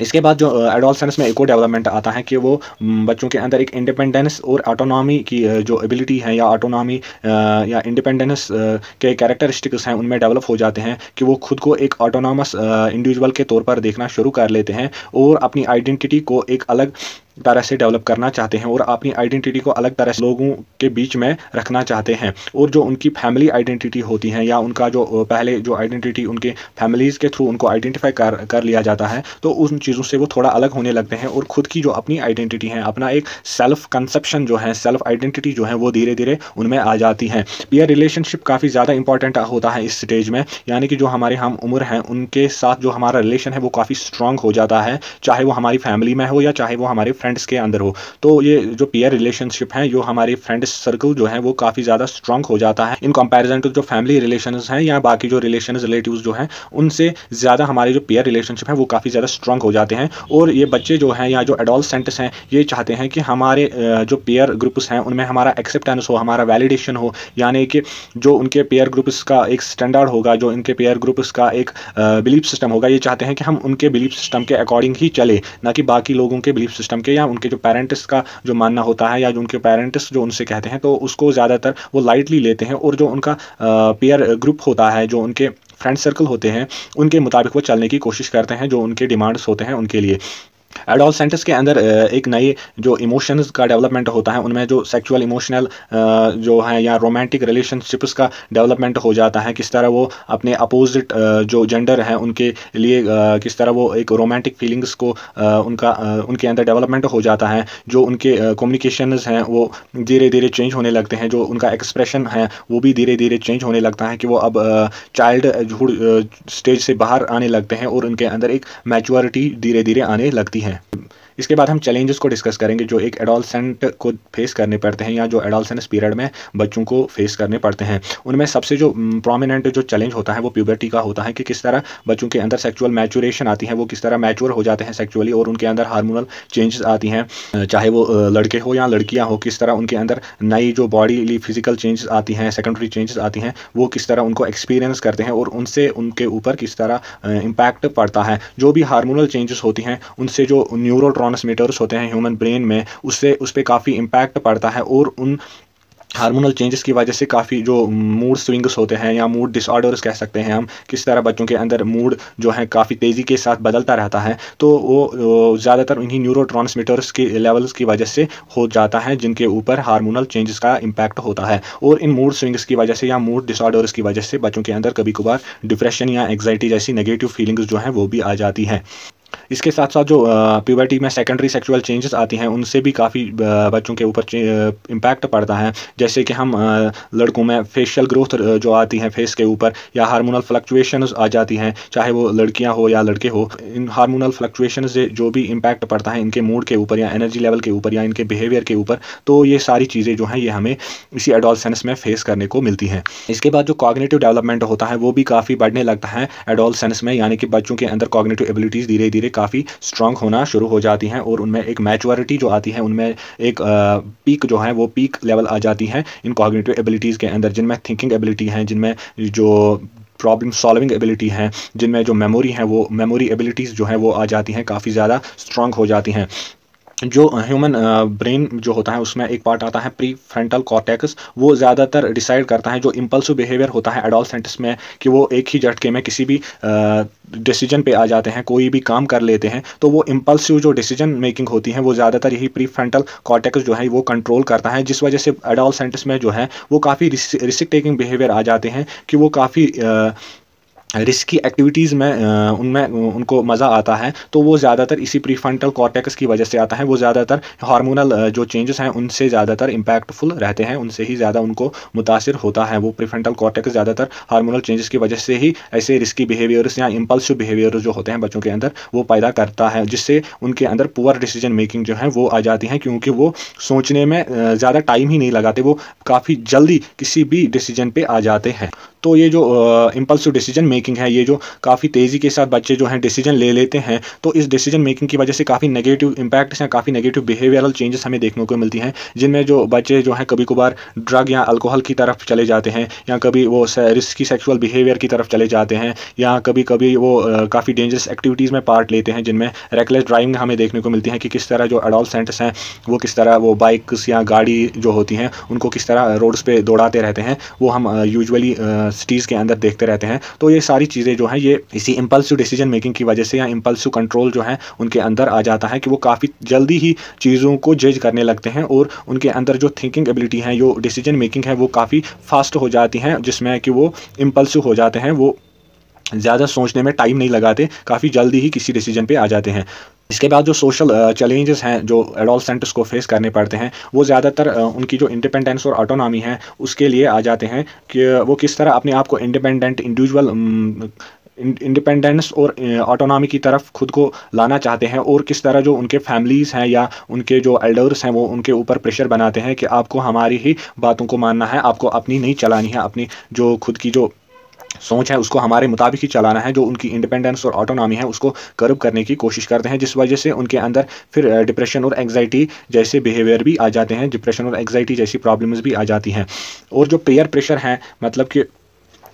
[SPEAKER 1] इसके बाद जो एडोलसेंस में एक और डेवलपमेंट आता है कि वो बच्चों के अंदर एक इंडिपेंडेंस और ऑटोनॉमी की जो एबिलिटी है, या ऑटोनॉमी या इंडिपेंडेंस के कैरेक्टरिस्टिक्स हैं उनमें डेवलप हो जाते हैं, कि वो खुद को एक ऑटोनॉमस इंडिविजुअल के तौर पर देखना शुरू कर लेते हैं, और अपनी आइडेंटिटी को एक अलग तरह से डेवलप करना चाहते हैं, और अपनी आइडेंटिटी को अलग तरह से लोगों के बीच में रखना चाहते हैं। और जो उनकी फैमिली आइडेंटिटी होती है, या उनका जो पहले जो आइडेंटिटी उनके फैमिलीज़ के थ्रू उनको आइडेंटिफाई कर लिया जाता है, तो उन चीज़ों से वो थोड़ा अलग होने लगते हैं, और खुद की जो अपनी आइडेंटिटी है, अपना एक सेल्फ कंसेप्शन जो है, सेल्फ आइडेंटिटी जो है वो धीरे धीरे उनमें आ जाती है। पीयर रिलेशनशिप काफ़ी ज़्यादा इंपॉर्टेंट होता है इस स्टेज में, यानी कि जो हमारे हम उम्र हैं उनके साथ जो हमारा रिलेशन है वो काफ़ी स्ट्रॉन्ग हो जाता है, चाहे वो हमारी फैमिली में हो या चाहे वो हमारे फ्रेंड्स के अंदर हो। तो ये जो पीयर रिलेशनशिप है, जो हमारे फ्रेंड सर्कल जो है वो काफ़ी ज़्यादा स्ट्रॉन्ग हो जाता है इन कंपैरिजन टू जो फैमिली रिलेशंस हैं या बाकी जो रिलेटिव्स जो हैं, उनसे ज़्यादा हमारे जो पीयर रिलेशनशिप है वो काफ़ी ज़्यादा स्ट्रॉन्ग हो जाते हैं। और ये बच्चे जो हैं या जो एडोलसेंट्स हैं ये चाहते हैं कि हमारे जो पीयर ग्रुप्स हैं उनमें हमारा एक्सेप्टेंस हो, हमारा वैलिडेशन हो, यानी कि जो उनके पीयर ग्रुप्स का एक स्टैंडर्ड होगा, जो इनके पीयर ग्रुप्स का एक बिलीफ सिस्टम होगा, ये चाहते हैं कि हम उनके बिलीफ सिस्टम के अकॉर्डिंग ही चले, ना कि बाकी लोगों के बिलीफ सिस्टम के, या उनके जो पेरेंट्स का जो मानना होता है, या जो उनके पेरेंट्स जो उनसे कहते हैं तो उसको ज़्यादातर वो लाइटली लेते हैं, और जो उनका पीयर ग्रुप होता है, जो उनके फ्रेंड सर्कल होते हैं, उनके मुताबिक वो चलने की कोशिश करते हैं, जो उनके डिमांड्स होते हैं उनके लिए। एडोलसेंट्स के अंदर एक नए जो इमोशंस का डेवलपमेंट होता है, उनमें जो सेक्सुअल इमोशनल जो है या रोमांटिक रिलेशनशिप्स का डेवलपमेंट हो जाता है, किस तरह वो अपने अपोजिट जो जेंडर है उनके लिए किस तरह वो एक रोमांटिक फीलिंग्स को उनके अंदर डेवलपमेंट हो जाता है, जो उनके कम्युनिकेशंस हैं वो धीरे धीरे चेंज होने लगते हैं, जो उनका एक्सप्रेशन है वो भी धीरे धीरे चेंज होने लगता है, कि वो अब चाइल्डहुड स्टेज से बाहर आने लगते हैं, और उनके अंदर एक मैच्योरिटी धीरे धीरे आने लगती है। इसके बाद हम चैलेंजेस को डिस्कस करेंगे जो एक एडोलसेंट को फेस करने पड़ते हैं या जो एडोलसेंस पीरियड में बच्चों को फेस करने पड़ते हैं। उनमें सबसे जो प्रोमिनेंट जो चैलेंज होता है वो प्यूबर्टी का होता है कि किस तरह बच्चों के अंदर सेक्सुअल मैचुरेशन आती है, वो किस तरह मैच्योर हो जाते हैं सेक्सुअली और उनके अंदर हार्मोनल चेंजेस आती हैं, चाहे वो लड़के हो या लड़कियां हो, किस तरह उनके अंदर नई जो बॉडी फिजिकल चेंजेस आती हैं, सेकेंडरी चेंजेस आती हैं, वो किस तरह उनको एक्सपीरियंस करते हैं और उनसे उनके ऊपर किस तरह इम्पैक्ट पड़ता है। जो भी हार्मोनल चेंजेस होती हैं उनसे जो न्यूरोट्रांसमीटर्स होते हैं ह्यूमन ब्रेन में, उससे उस पर काफ़ी इम्पैक्ट पड़ता है और उन हार्मोनल चेंजेस की वजह से काफ़ी जो मूड स्विंग्स होते हैं या मूड डिसऑर्डर्स कह सकते हैं हम, किस तरह बच्चों के अंदर मूड जो है काफ़ी तेज़ी के साथ बदलता रहता है, तो वो ज़्यादातर इन्हीं न्यूरोट्रांसमीटर्स के लेवल्स की वजह से हो जाता है जिनके ऊपर हार्मोनल चेंजेस का इम्पैक्ट होता है। और इन मूड स्विंग्स की वजह से या मूड डिसऑर्डर्स की वजह से बच्चों के अंदर कभी कभार डिप्रेशन या एंग्जाइटी जैसी नेगेटिव फीलिंग्स जो हैं वो भी आ जाती हैं। इसके साथ साथ जो प्यूबर्टी में सेकेंडरी सेक्सुअल चेंजेस आती हैं उनसे भी काफ़ी बच्चों के ऊपर इम्पैक्ट पड़ता है। जैसे कि हम लड़कों में फेशियल ग्रोथ जो आती है फेस के ऊपर, या हार्मोनल फ्लक्चुएशंस आ जाती हैं, चाहे वो लड़कियां हो या लड़के हो। इन हार्मोनल फ्लक्चुएशन से जो भी इम्पैक्ट पड़ता है इनके मूड के ऊपर या एनर्जी लेवल के ऊपर या इनके बिहेवियर के ऊपर, तो ये सारी चीज़ें जो हैं ये हमें इसी एडोलसेंस में फेस करने को मिलती हैं। इसके बाद जो कॉग्निटिव डेवलपमेंट होता है वो भी काफ़ी बढ़ने लगता है एडोलसेंस में, यानी कि बच्चों के अंदर कॉग्निटिव एबिलिटीज़ धीरे धीरे काफ़ी स्ट्रांग होना शुरू हो जाती हैं और उनमें एक मैच्योरिटी जो आती है, उनमें एक पीक जो है वो पीक लेवल आ जाती है इन कॉग्निटिव एबिलिटीज़ के अंदर, जिनमें थिंकिंग एबिलिटी है, जिनमें जो प्रॉब्लम सॉल्विंग एबिलिटी है, जिनमें जो मेमोरी है वो मेमोरी एबिलिटीज़ जो है वो आ जाती हैं, काफ़ी ज़्यादा स्ट्रांग हो जाती हैं। जो ह्यूमन ब्रेन जो होता है उसमें एक पार्ट आता है प्री फ्रंटल कॉर्टेक्स, वो ज़्यादातर डिसाइड करता है जो इम्पल्सिव बिहेवियर होता है एडोलसेंट्स में, कि वो एक ही झटके में किसी भी डिसीजन पे आ जाते हैं, कोई भी काम कर लेते हैं, तो वो इम्पल्सिव जो डिसीजन मेकिंग होती है वो ज़्यादातर यही प्री फ्रंटल कॉर्टेक्स जो है वो कंट्रोल करता है, जिस वजह से एडोलसेंट्स में जो है वो काफ़ी रिस्क टेकिंग बिहेवियर आ जाते हैं कि वो काफ़ी रिस्की एक्टिविटीज़ में उनमें उनको मज़ा आता है। तो वो ज़्यादातर इसी प्रीफ्रंटल कॉर्टेक्स की वजह से आता है। वो ज़्यादातर हार्मोनल जो चेंजेस हैं उनसे ज़्यादातर इम्पैक्टफुल रहते हैं, उनसे ही ज़्यादा उनको मुतासिर होता है। वो प्रीफ्रंटल कॉर्टेक्स ज़्यादातर हार्मोनल चेंजेस की वजह से ही ऐसे रिस्की बिहेवियर्स या इम्पल्सिव बिहेवियर्स जो होते हैं बच्चों के अंदर वो पैदा करता है, जिससे उनके अंदर पुअर डिसीजन मेकिंग जो है वो आ जाती है, क्योंकि वो सोचने में ज़्यादा टाइम ही नहीं लगाते, वो काफ़ी जल्दी किसी भी डिसीजन पे आ जाते हैं। तो ये जो इम्पल्सिव डिसीजन मेकिंग है, ये जो काफ़ी तेज़ी के साथ बच्चे जो हैं डिसीजन ले लेते हैं, तो इस डिसीजन मेकिंग की वजह से काफ़ी नेगेटिव इम्पैक्ट्स हैं, काफ़ी नेगेटिव बिहेवियरल चेंजेस हमें देखने को मिलती हैं, जिनमें जो बच्चे जो हैं कभी कभार ड्रग या अल्कोहल की तरफ चले जाते हैं, या कभी वो रिस्की सेक्सुअल बिहेवियर की तरफ चले जाते हैं, या कभी कभी वो काफ़ी डेंजरस एक्टिविटीज़ में पार्ट लेते हैं, जिनमें रेकलेस ड्राइविंग हमें देखने को मिलती है कि किस तरह जो एडोलसेंट्स हैं वो किस तरह वो बाइक्स या गाड़ी जो होती हैं उनको किस तरह रोड्स पे दौड़ाते रहते हैं, वो हम यूजुअली सिटीज़ के अंदर देखते रहते हैं। तो ये सारी चीज़ें जो हैं ये इसी इम्पल्सिव डिसीजन मेकिंग की वजह से या इम्पल्सिव कंट्रोल जो है उनके अंदर आ जाता है, कि वो काफ़ी जल्दी ही चीज़ों को जज करने लगते हैं और उनके अंदर जो थिंकिंग एबिलिटी है, जो डिसीजन मेकिंग है, वो काफ़ी फास्ट हो जाती हैं, जिसमें कि वो इम्पल्सिव हो जाते हैं, वो ज़्यादा सोचने में टाइम नहीं लगाते, काफ़ी जल्दी ही किसी डिसीजन पे आ जाते हैं। इसके बाद जो सोशल चैलेंजेस हैं जो एडोलसेंट्स को फेस करने पड़ते हैं, वो ज़्यादातर उनकी जो इंडिपेंडेंस और ऑटोनॉमी है उसके लिए आ जाते हैं, कि वो किस तरह अपने आप को इंडिपेंडेंट इंडिपेंडेंस और ऑटोनॉमी की तरफ खुद को लाना चाहते हैं, और किस तरह जो उनके फैमिलीज़ हैं या उनके जो एल्डर्स हैं वो उनके ऊपर प्रेशर बनाते हैं कि आपको हमारी ही बातों को मानना है, आपको अपनी नहीं चलानी है, अपनी जो खुद की जो सोच है उसको हमारे मुताबिक ही चलाना है। जो उनकी इंडिपेंडेंस और ऑटोनॉमी है उसको कर्ब करने की कोशिश करते हैं, जिस वजह से उनके अंदर फिर डिप्रेशन और एंग्जाइटी जैसे बिहेवियर भी आ जाते हैं, डिप्रेशन और एंग्जाइटी जैसी प्रॉब्लम्स भी आ जाती हैं। और जो पेयर प्रेशर है, मतलब कि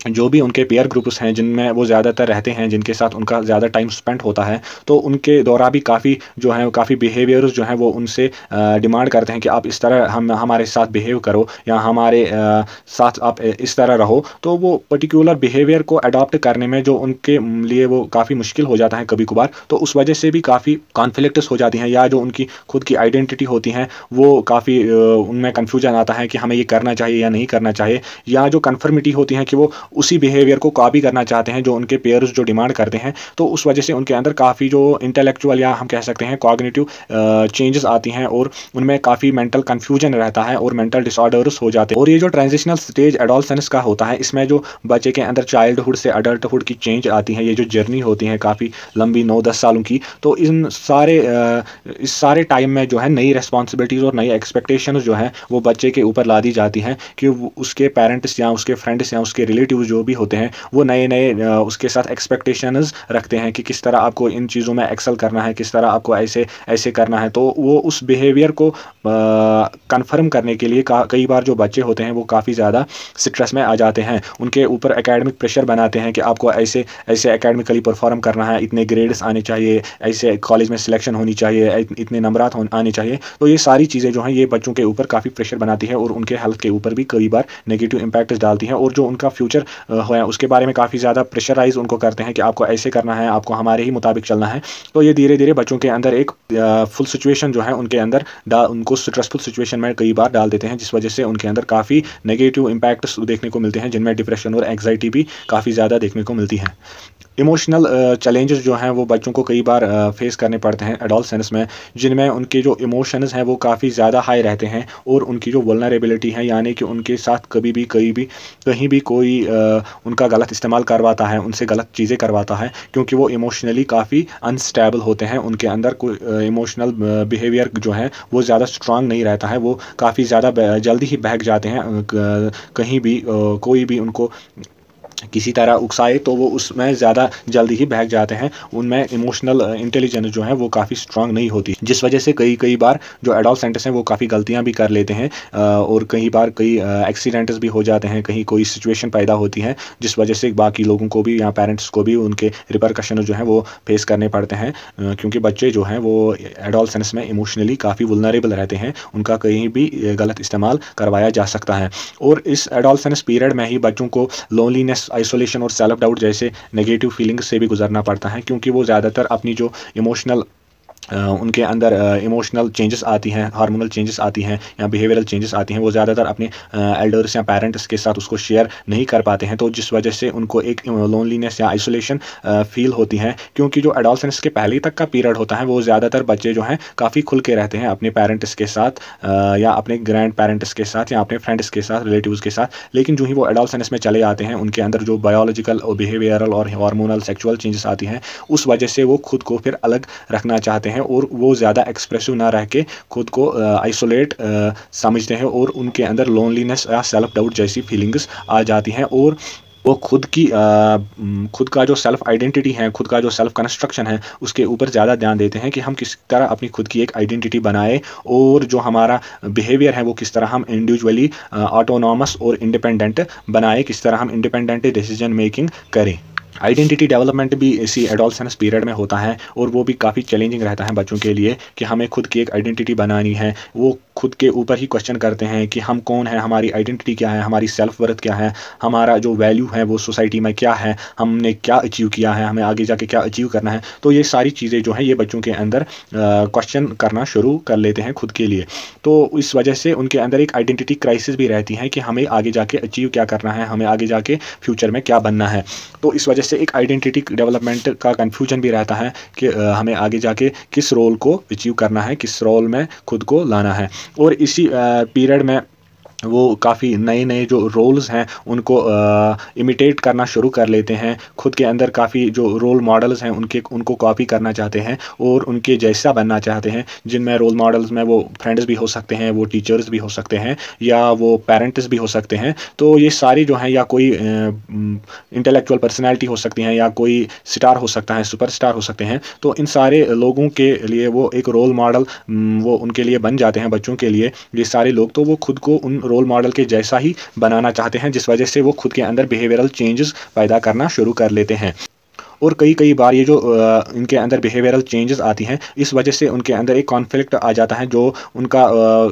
[SPEAKER 1] जो भी उनके पेयर ग्रुप्स हैं जिनमें वो ज़्यादातर रहते हैं, जिनके साथ उनका ज़्यादा टाइम स्पेंड होता है, तो उनके दौरान भी काफ़ी जो है काफ़ी बिहेवियर्स जो हैं वो उनसे डिमांड करते हैं कि आप इस तरह हमारे साथ बिहेव करो या हमारे साथ आप इस तरह रहो। तो वो पर्टिकुलर बिहेवियर को अडॉप्ट करने में जो उनके लिए वो काफ़ी मुश्किल हो जाता है कभी कभार, तो उस वजह से भी काफ़ी कॉन्फ्लिक्ट्स हो जाती हैं, या जो उनकी खुद की आइडेंटिटी होती हैं वो काफ़ी उनमें कन्फ्यूजन आता है कि हमें ये करना चाहिए या नहीं करना चाहिए, या जो कन्फर्मिटी होती है कि वो उसी बिहेवियर को कॉपी करना चाहते हैं जो उनके पेयर्स जो डिमांड करते हैं। तो उस वजह से उनके अंदर काफ़ी जो इंटेलेक्चुअल या हम कह सकते हैं कॉग्निटिव चेंजेस आती हैं और उनमें काफ़ी मेंटल कन्फ्यूजन रहता है और मेंटल डिसऑर्डर्स हो जाते हैं। और ये जो ट्रांजिशनल स्टेज एडोलसेंस का होता है, इसमें जो बच्चे के अंदर चाइल्डहुड से अडल्टहुड की चेंज आती है, ये जो जर्नी होती है काफ़ी लंबी 9-10 सालों की, तो इस सारे टाइम में जो है नई रेस्पॉन्सिबिलिटीज़ और नई एक्सपेक्टेशंस जो है वो बच्चे के ऊपर ला दी जाती हैं कि उसके पेरेंट्स या उसके फ्रेंड्स या उसके रिलेटिव जो भी होते हैं वो नए नए उसके साथ एक्सपेक्टेशंस रखते हैं कि किस तरह आपको इन चीज़ों में एक्सेल करना है, किस तरह आपको ऐसे ऐसे करना है। तो वो उस बिहेवियर को कंफर्म करने के लिए कई बार जो बच्चे होते हैं वो काफ़ी ज़्यादा स्ट्रेस में आ जाते हैं। उनके ऊपर एकेडमिक प्रेशर बनाते हैं कि आपको ऐसे ऐसे एकेडमिकली परफॉर्म करना है, इतने ग्रेड्स आने चाहिए, ऐसे कॉलेज में सिलेक्शन होनी चाहिए, इतने नंबरात आने चाहिए। तो ये सारी चीज़ें जो हैं ये बच्चों के ऊपर काफ़ी प्रेशर बनाती है और उनके हेल्थ के ऊपर भी कई बार नेगेटिव इम्पैक्ट डालती हैं और जो उनका फ्यूचर है उसके बारे में काफ़ी ज़्यादा प्रेशराइज उनको करते हैं कि आपको ऐसे करना है, आपको हमारे ही मुताबिक चलना है। तो ये धीरे धीरे बच्चों के अंदर एक फुल सिचुएशन जो है उनके अंदर उनको स्ट्रेसफुल सिचुएशन में कई बार डाल देते हैं, जिस वजह से उनके अंदर काफ़ी नेगेटिव इम्पैक्ट्स देखने को मिलते हैं, जिनमें डिप्रेशन और एंग्जाइटी भी काफ़ी ज़्यादा देखने को मिलती है। इमोशनल चैलेंजेस जो हैं वो बच्चों को कई बार फेस करने पड़ते हैं एडोलसेंस में, जिनमें उनके जो इमोशंस हैं वो काफ़ी ज़्यादा हाई रहते हैं और उनकी जो वल्नरेबिलिटी है, यानी कि उनके साथ कहीं भी कोई उनका गलत इस्तेमाल करवाता है, उनसे गलत चीज़ें करवाता है, क्योंकि वो इमोशनली काफ़ी अनस्टेबल होते हैं। उनके अंदर कोई इमोशनल बिहेवियर जो है वो ज़्यादा स्ट्रांग नहीं रहता है, वो काफ़ी ज़्यादा जल्दी ही बहक जाते हैं। कहीं भी कोई भी उनको किसी तरह उकसाए तो वो उसमें ज़्यादा जल्दी ही बहक जाते हैं। उनमें इमोशनल इंटेलिजेंस जो है वो काफ़ी स्ट्रांग नहीं होती, जिस वजह से कई बार जो एडोलसेंट्स हैं वो काफ़ी गलतियां भी कर लेते हैं और कई बार एक्सीडेंट्स भी हो जाते हैं, कहीं कोई सिचुएशन पैदा होती है जिस वजह से बाकी लोगों को भी या पेरेंट्स को भी उनके रिपरकशन जो है वो फेस करने पड़ते हैं, क्योंकि बच्चे जो हैं वो एडोलसेंस में इमोशनली काफ़ी वल्नरेबल रहते हैं, उनका कहीं भी गलत इस्तेमाल करवाया जा सकता है। और इस एडोलसेंस पीरियड में ही बच्चों को लोनलीनेस, आइसोलेशन और सेल्फ डाउट जैसे नेगेटिव फीलिंग्स से भी गुजरना पड़ता है, क्योंकि वो ज़्यादातर अपनी जो इमोशनल उनके अंदर इमोशनल चेंजेस आती हैं, हार्मोनल चेंजेस आती हैं या बिहेवियरल चेंजेस आती हैं, वो ज़्यादातर अपने एल्डर्स या पेरेंट्स के साथ उसको शेयर नहीं कर पाते हैं। तो जिस वजह से उनको एक लोनलीनेस या आइसोलेशन फील होती है, क्योंकि जो एडोलसेंस के पहले तक का पीरियड होता है वो ज़्यादातर बच्चे जो हैं काफ़ी खुल के रहते हैं अपने पेरेंट्स के साथ या अपने ग्रैंड पेरेंट्स के साथ या अपने फ्रेंड्स के साथ, रिलेटिव्स के साथ। लेकिन जो ही वो एडोलसेंस में चले आते हैं, उनके अंदर जो बायोलॉजिकल और बिहेवियरल और हार्मोनल सेक्सुअल चेंजेस आती हैं, उस वजह से वो खुद को फिर अलग रखना चाहते हैं और वो ज़्यादा एक्सप्रेसिव ना रह के खुद को आइसोलेट समझते हैं और उनके अंदर लोनलीनेस या सेल्फ डाउट जैसी फीलिंग्स आ जाती हैं और वो खुद का जो सेल्फ आइडेंटिटी है, खुद का जो सेल्फ कंस्ट्रक्शन है, उसके ऊपर ज़्यादा ध्यान देते हैं कि हम किस तरह अपनी खुद की एक आइडेंटिटी बनाए और जो हमारा बिहेवियर है वो किस तरह हम इंडिविजुअली ऑटोनॉमस और इंडिपेंडेंट बनाए, किस तरह हम इंडिपेंडेंट डिसीजन मेकिंग करें। आइडेंटिटी डेवलपमेंट भी इसी एडोलसेंस पीरियड में होता है और वो भी काफ़ी चैलेंजिंग रहता है बच्चों के लिए कि हमें खुद की एक आइडेंटिटी बनानी है। वो खुद के ऊपर ही क्वेश्चन करते हैं कि हम कौन हैं, हमारी आइडेंटिटी क्या है, हमारी सेल्फ वर्थ क्या है, हमारा जो वैल्यू है वो सोसाइटी में क्या है, हमने क्या अचीव किया है, हमें आगे जाके क्या अचीव करना है। तो ये सारी चीज़ें जो हैं ये बच्चों के अंदर क्वेश्चन करना शुरू कर लेते हैं खुद के लिए। तो इस वजह से उनके अंदर एक आइडेंटिटी क्राइसिस भी रहती है कि हमें आगे जाके अचीव क्या करना है, हमें आगे जाके फ्यूचर में क्या बनना है। तो इस वजह से एक आइडेंटिटी डेवलपमेंट का कन्फ्यूजन भी रहता है कि हमें आगे जाके किस रोल को अचीव करना है, किस रोल में खुद को लाना है। और इसी पीरियड में वो काफ़ी नए नए जो रोल्स हैं उनको इमिटेट करना शुरू कर लेते हैं, खुद के अंदर काफ़ी जो रोल मॉडल्स हैं उनको कॉपी करना चाहते हैं और उनके जैसा बनना चाहते हैं, जिनमें रोल मॉडल्स में वो फ्रेंड्स भी हो सकते हैं, वो टीचर्स भी हो सकते हैं या वो पेरेंट्स भी हो सकते हैं। तो ये सारी जो हैं या कोई इंटेलेक्चुअल पर्सनैलिटी हो सकती हैं या कोई स्टार हो सकता है, सुपरस्टार हो सकते हैं। तो इन सारे लोगों के लिए वो एक रोल मॉडल वो उनके लिए बन जाते हैं बच्चों के लिए, ये सारे लोग। तो वो खुद को उन रोल मॉडल के जैसा ही बनाना चाहते हैं, जिस वजह से वो खुद के अंदर बिहेवियरल चेंजेस पैदा करना शुरू कर लेते हैं। और कई कई बार ये जो इनके अंदर बिहेवियरल चेंजेस आती हैं, इस वजह से उनके अंदर एक कॉन्फ्लिक्ट आ जाता है। जो उनका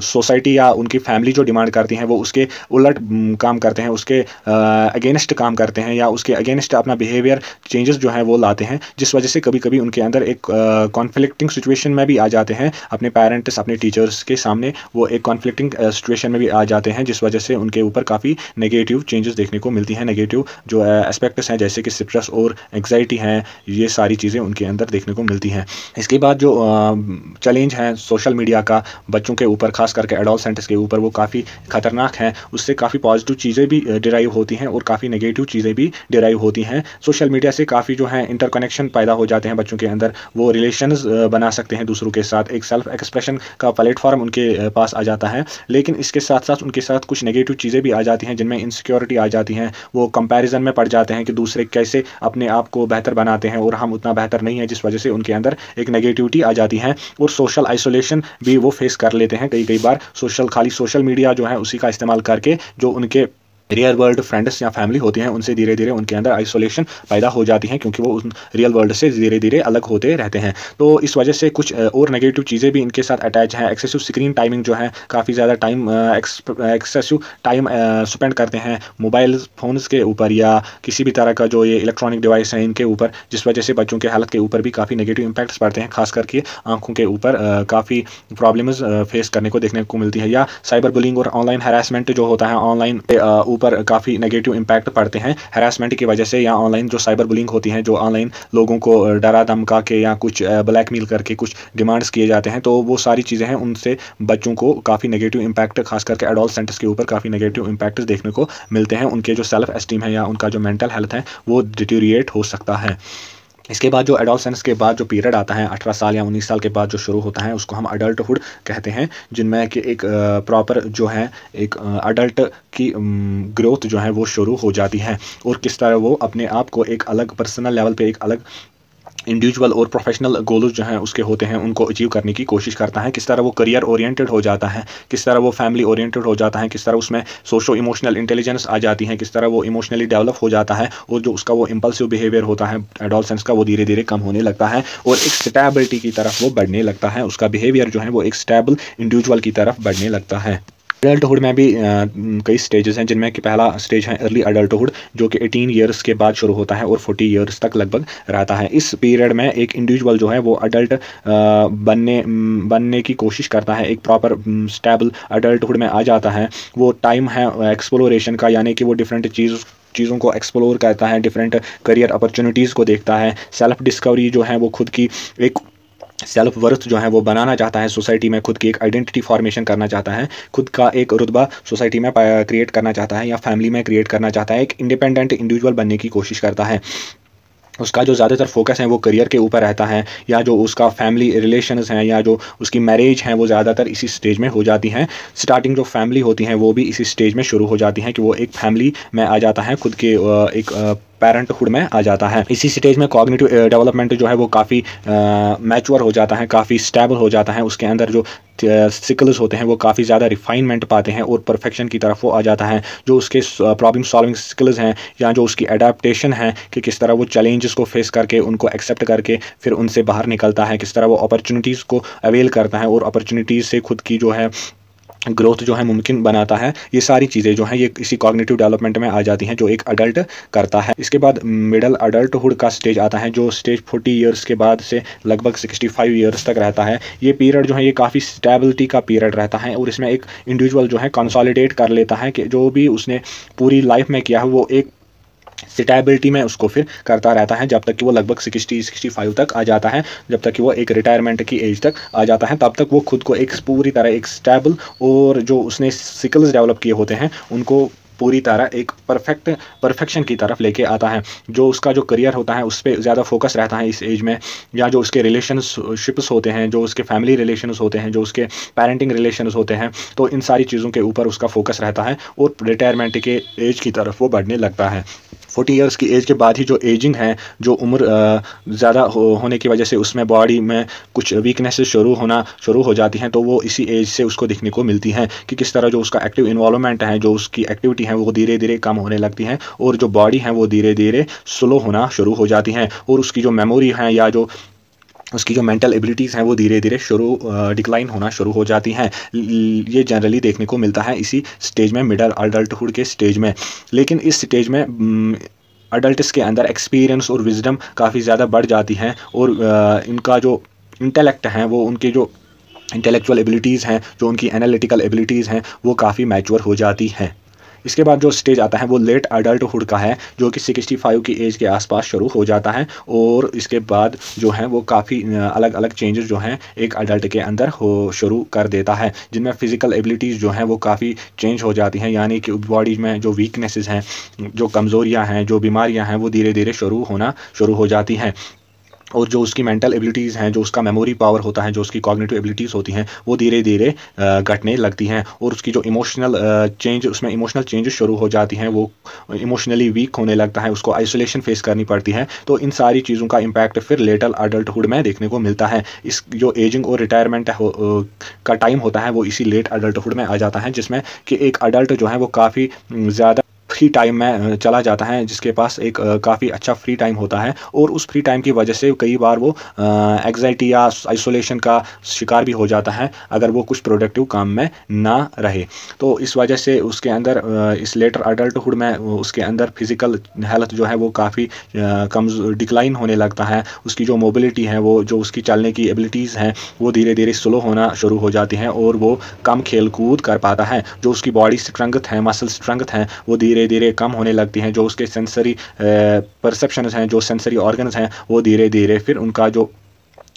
[SPEAKER 1] सोसाइटी या उनकी फैमिली जो डिमांड करती है वो उसके उलट काम करते हैं, उसके अगेंस्ट काम करते हैं या उसके अगेंस्ट अपना बिहेवियर चेंजेस जो है वो लाते हैं, जिस वजह से कभी कभी उनके अंदर एक कॉन्फ्लिक्टिंग सिचुएशन में भी आ जाते हैं। अपने पेरेंट्स, अपने टीचर्स के सामने वो एक कॉन्फ्लिक्टिंग सिचुएशन में भी आ जाते हैं, जिस वजह से उनके ऊपर काफ़ी नेगेटिव चेंजेस देखने को मिलती हैं। नेगेटिव जो एस्पेक्ट्स हैं जैसे कि स्ट्रेस और एंग्जाइटी हैं, ये सारी चीज़ें उनके अंदर देखने को मिलती हैं। इसके बाद जो चैलेंज है सोशल मीडिया का बच्चों के ऊपर, खास करके एडोलसेंट्स के ऊपर, वो काफ़ी खतरनाक है। उससे काफ़ी पॉजिटिव चीज़ें भी डिराइव होती हैं और काफ़ी नेगेटिव चीज़ें भी डिराइव होती हैं। सोशल मीडिया से काफ़ी जो है इंटरकनेक्शन पैदा हो जाते हैं बच्चों के अंदर, वो रिलेशंस बना सकते हैं दूसरों के साथ, एक सेल्फ एक्सप्रेशन का प्लेटफॉर्म उनके पास आ जाता है। लेकिन इसके साथ साथ उनके साथ कुछ नेगेटिव चीज़ें भी आ जाती हैं, जिनमें इनसिक्योरिटी आ जाती हैं। वो कंपैरिजन में पड़ जाते हैं कि दूसरे कैसे अपने आप को बेहतर बनाते हैं और हम उतना बेहतर नहीं है, जिस वजह से उनके अंदर एक नेगेटिविटी आ जाती है और सोशल आइसोलेशन भी वो फेस कर लेते हैं कई कई बार। खाली सोशल मीडिया जो है उसी का इस्तेमाल करके जो उनके रियल वर्ल्ड फ्रेंड्स या फैमिली होती हैं उनसे धीरे धीरे उनके अंदर आइसोलेशन पैदा हो जाती है, क्योंकि वो उस रियल वर्ल्ड से धीरे धीरे अलग होते रहते हैं। तो इस वजह से कुछ और नेगेटिव चीज़ें भी इनके साथ अटैच हैं। एक्सेसिव स्क्रीन टाइमिंग जो है, काफ़ी ज़्यादा टाइम एक्सेसिव टाइम स्पेंड करते हैं मोबाइल फ़ोन्स के ऊपर या किसी भी तरह का जो ये इलेक्ट्रॉनिक डिवाइस है इनके ऊपर, जिस वजह से बच्चों के हेल्थ के ऊपर भी काफ़ी नेगेटिव इंपैक्ट्स पड़ते हैं। खास करके आंखों के ऊपर काफ़ी प्रॉब्लम्स फेस करने को देखने को मिलती है। या साइबर बुलिंग और ऑनलाइन हैरेसमेंट जो होता है, ऑनलाइन ऊपर काफ़ी नेगेटिव इंपैक्ट पड़ते हैं हैरेसमेंट की वजह से, या ऑनलाइन जो साइबर बुलिंग होती है, जो ऑनलाइन लोगों को डरा धमका के या कुछ ब्लैकमेल करके कुछ डिमांड्स किए जाते हैं। तो वो सारी चीज़ें हैं, उनसे बच्चों को काफ़ी नेगेटिव इंपैक्ट, खास करके एडोलसेंट्स के ऊपर काफ़ी नेगेटिव इंपैक्ट देखने को मिलते हैं। उनके जो सेल्फ एस्टीम है या उनका जो मेंटल हेल्थ है वो डिटीरिएट हो सकता है। इसके बाद जो एडोलसेंस के बाद जो पीरियड आता है 18 साल या 19 साल के बाद जो शुरू होता है, उसको हम अडल्टहुड कहते हैं, जिनमें कि एक प्रॉपर जो है एक अडल्ट की ग्रोथ जो है वो शुरू हो जाती है और किस तरह वो अपने आप को एक अलग पर्सनल लेवल पे, एक अलग इंडिविजुअल और प्रोफेशनल गोल्स जो हैं उसके होते हैं, उनको अचीव करने की कोशिश करता है। किस तरह वो करियर ओरिएंटेड हो जाता है, किस तरह वो फैमिली ओरिएंटेड हो जाता है, किस तरह उसमें सोशो इमोशनल इंटेलिजेंस आ जाती है, किस तरह वो इमोशनली डेवलप हो जाता है और जो उसका वो इम्पल्सिव बिहेवियर होता है एडोलसेंस का, वो धीरे धीरे कम होने लगता है और एक स्टेबिलिटी की तरफ वो बढ़ने लगता है। उसका बिहेवियर जो है वो एक स्टेबल इंडिविजुअल की तरफ बढ़ने लगता है। एडल्टहुड में भी कई स्टेजेस हैं, जिनमें कि पहला स्टेज है अर्ली एडल्टहुड, जो कि 18 ईयर्स के बाद शुरू होता है और 40 ईयर्स तक लगभग रहता है। इस पीरियड में एक इंडिविजुअल जो है वो अडल्ट बनने की कोशिश करता है, एक प्रॉपर स्टेबल अडल्टहुड में आ जाता है। वो टाइम है एक्सप्लोरेशन का, यानी कि वो डिफरेंट चीज़ों को एक्सप्लोर करता है, डिफरेंट करियर अपॉर्चुनिटीज़ को देखता है। सेल्फ डिस्कवरी जो है वो खुद की एक सेल्फ वर्थ जो है वो बनाना चाहता है, सोसाइटी में खुद की एक आइडेंटिटी फॉर्मेशन करना चाहता है, खुद का एक रुतबा सोसाइटी में क्रिएट करना चाहता है या फैमिली में क्रिएट करना चाहता है, एक इंडिपेंडेंट इंडिविजुअल बनने की कोशिश करता है। उसका जो ज़्यादातर फोकस है वो करियर के ऊपर रहता है, या जो उसका फैमिली रिलेशंस हैं या जो उसकी मैरिज हैं वो ज़्यादातर इसी स्टेज में हो जाती हैं। स्टार्टिंग जो फैमिली होती हैं वो भी इसी स्टेज में शुरू हो जाती हैं कि वो एक फैमिली में आ जाता है, खुद के एक पेरेंटहुड में आ जाता है। इसी स्टेज में कॉग्निटिव डेवलपमेंट जो है वो काफ़ी मैच्योर हो जाता है, काफ़ी स्टेबल हो जाता है। उसके अंदर जो स्किल्स होते हैं वो काफ़ी ज़्यादा रिफाइनमेंट पाते हैं और परफेक्शन की तरफ वो आ जाता है। जो उसके प्रॉब्लम सॉल्विंग स्किल्स हैं या जो उसकी एडाप्टेशन है कि किस तरह वो चैलेंजेस को फेस करके उनको एक्सेप्ट करके फिर उनसे बाहर निकलता है, किस तरह वो अपॉर्चुनिटीज़ को अवेल करता है और अपॉर्चुनिटीज़ से खुद की जो है ग्रोथ जो है मुमकिन बनाता है। ये सारी चीज़ें जो हैं ये इसी कॉग्निटिव डेवलपमेंट में आ जाती हैं जो एक अडल्ट करता है। इसके बाद मिडल अडल्टहुड का स्टेज आता है, जो स्टेज 40 ईयर्स के बाद से लगभग 65 ईयर्स तक रहता है। ये पीरियड जो है ये काफ़ी स्टेबिलिटी का पीरियड रहता है और इसमें एक इंडिविजुअल जो है कंसोलिडेट कर लेता है कि जो भी उसने पूरी लाइफ में किया है वो एक स्टेबिलिटी में उसको फिर करता रहता है, जब तक कि वो लगभग 60-65 तक आ जाता है, जब तक कि वो एक रिटायरमेंट की एज तक आ जाता है। तब तक वो खुद को एक पूरी तरह एक स्टेबल और जो उसने स्किल्स डेवलप किए होते हैं उनको पूरी तरह एक परफेक्शन की तरफ लेके आता है। जो उसका जो करियर होता है उस पर ज़्यादा फोकस रहता है इस एज में, या जो उसके रिलेशनशिप्स होते हैं, जो उसके फैमिली रिलेशंस होते हैं, जो उसके पेरेंटिंग रिलेशंस होते हैं, तो इन सारी चीज़ों के ऊपर उसका फोकस रहता है और रिटायरमेंट के एज की तरफ वो बढ़ने लगता है। 40 ईयर्स की एज के बाद ही जो एजिंग है, जो उम्र ज़्यादा होने की वजह से उसमें बॉडी में कुछ वीकनेसेस शुरू हो जाती हैं, तो वो इसी एज से उसको दिखने को मिलती हैं कि किस तरह जो उसका एक्टिव इन्वॉल्वमेंट है, जो उसकी एक्टिविटी है, वो धीरे धीरे कम होने लगती हैं और जो बॉडी है वो धीरे धीरे स्लो होना शुरू हो जाती हैं और उसकी जो मेमोरी है या जो उसकी जो मेंटल एबिलिटीज़ हैं वो धीरे धीरे डिक्लाइन होना शुरू हो जाती हैं। ये जनरली देखने को मिलता है इसी स्टेज में, मिडल अडल्टहुड के स्टेज में। लेकिन इस स्टेज में अडल्ट्स के अंदर एक्सपीरियंस और विजडम काफ़ी ज़्यादा बढ़ जाती हैं और इनका जो इंटेलेक्ट है, वो उनके जो इंटेलेक्चुअल एबिलिटीज़ हैं, जो उनकी एनालिटिकल एबिलिटीज़ हैं, वो काफ़ी मैच्योर हो जाती हैं। इसके बाद जो स्टेज आता है वो लेट अडल्टहुड का है, जो कि 65 की एज के आसपास शुरू हो जाता है और इसके बाद जो है वो काफ़ी अलग अलग चेंजेस जो हैं एक अडल्ट के अंदर शुरू कर देता है, जिनमें फ़िज़िकल एबिलिटीज़ जो हैं वो काफ़ी चेंज हो जाती हैं, यानी कि बॉडी में जो वीकनेसेस हैं, जो कमज़ोरियाँ हैं, जो बीमारियाँ हैं, वो धीरे धीरे शुरू हो जाती हैं और जो उसकी मेंटल एबिलिटीज़ हैं, जो उसका मेमोरी पावर होता है, जो उसकी कॉग्निटिव एबिलिटीज़ होती हैं, वो धीरे धीरे घटने लगती हैं और उसकी जो उसमें इमोशनल चेंजेस शुरू हो जाती हैं, वो इमोशनली वीक होने लगता है, उसको आइसोलेशन फेस करनी पड़ती है। तो इन सारी चीज़ों का इम्पैक्ट फिर लेटर अडल्टहुड में देखने को मिलता है। इस जो एजिंग और रिटायरमेंट का टाइम होता है वो इसी लेट अडल्टहुड में आ जाता है, जिसमें कि एक अडल्ट जो है वो काफ़ी ज़्यादा फ्री टाइम में चला जाता है, जिसके पास एक काफ़ी अच्छा फ्री टाइम होता है और उस फ्री टाइम की वजह से कई बार वो एग्जाइटी या आइसोलेशन का शिकार भी हो जाता है अगर वो कुछ प्रोडक्टिव काम में ना रहे। तो इस वजह से उसके अंदर इस लेटर अडल्टहुड में उसके अंदर फिज़िकल हेल्थ जो है वो काफ़ी कम डिक्लाइन होने लगता है। उसकी जो मोबिलिटी है, वो जो उसकी चलने की एबिलिटीज़ हैं, वो धीरे धीरे स्लो होना शुरू हो जाती हैं और वो कम खेल कूद कर पाता है। जो उसकी बॉडी स्ट्रेंथ है, मसल स्ट्रेंथ है, वो धीरे धीरे कम होने लगती हैं। जो उसके सेंसरी परसेप्शंस हैं, जो सेंसरी ऑर्गन्स हैं, वो धीरे धीरे फिर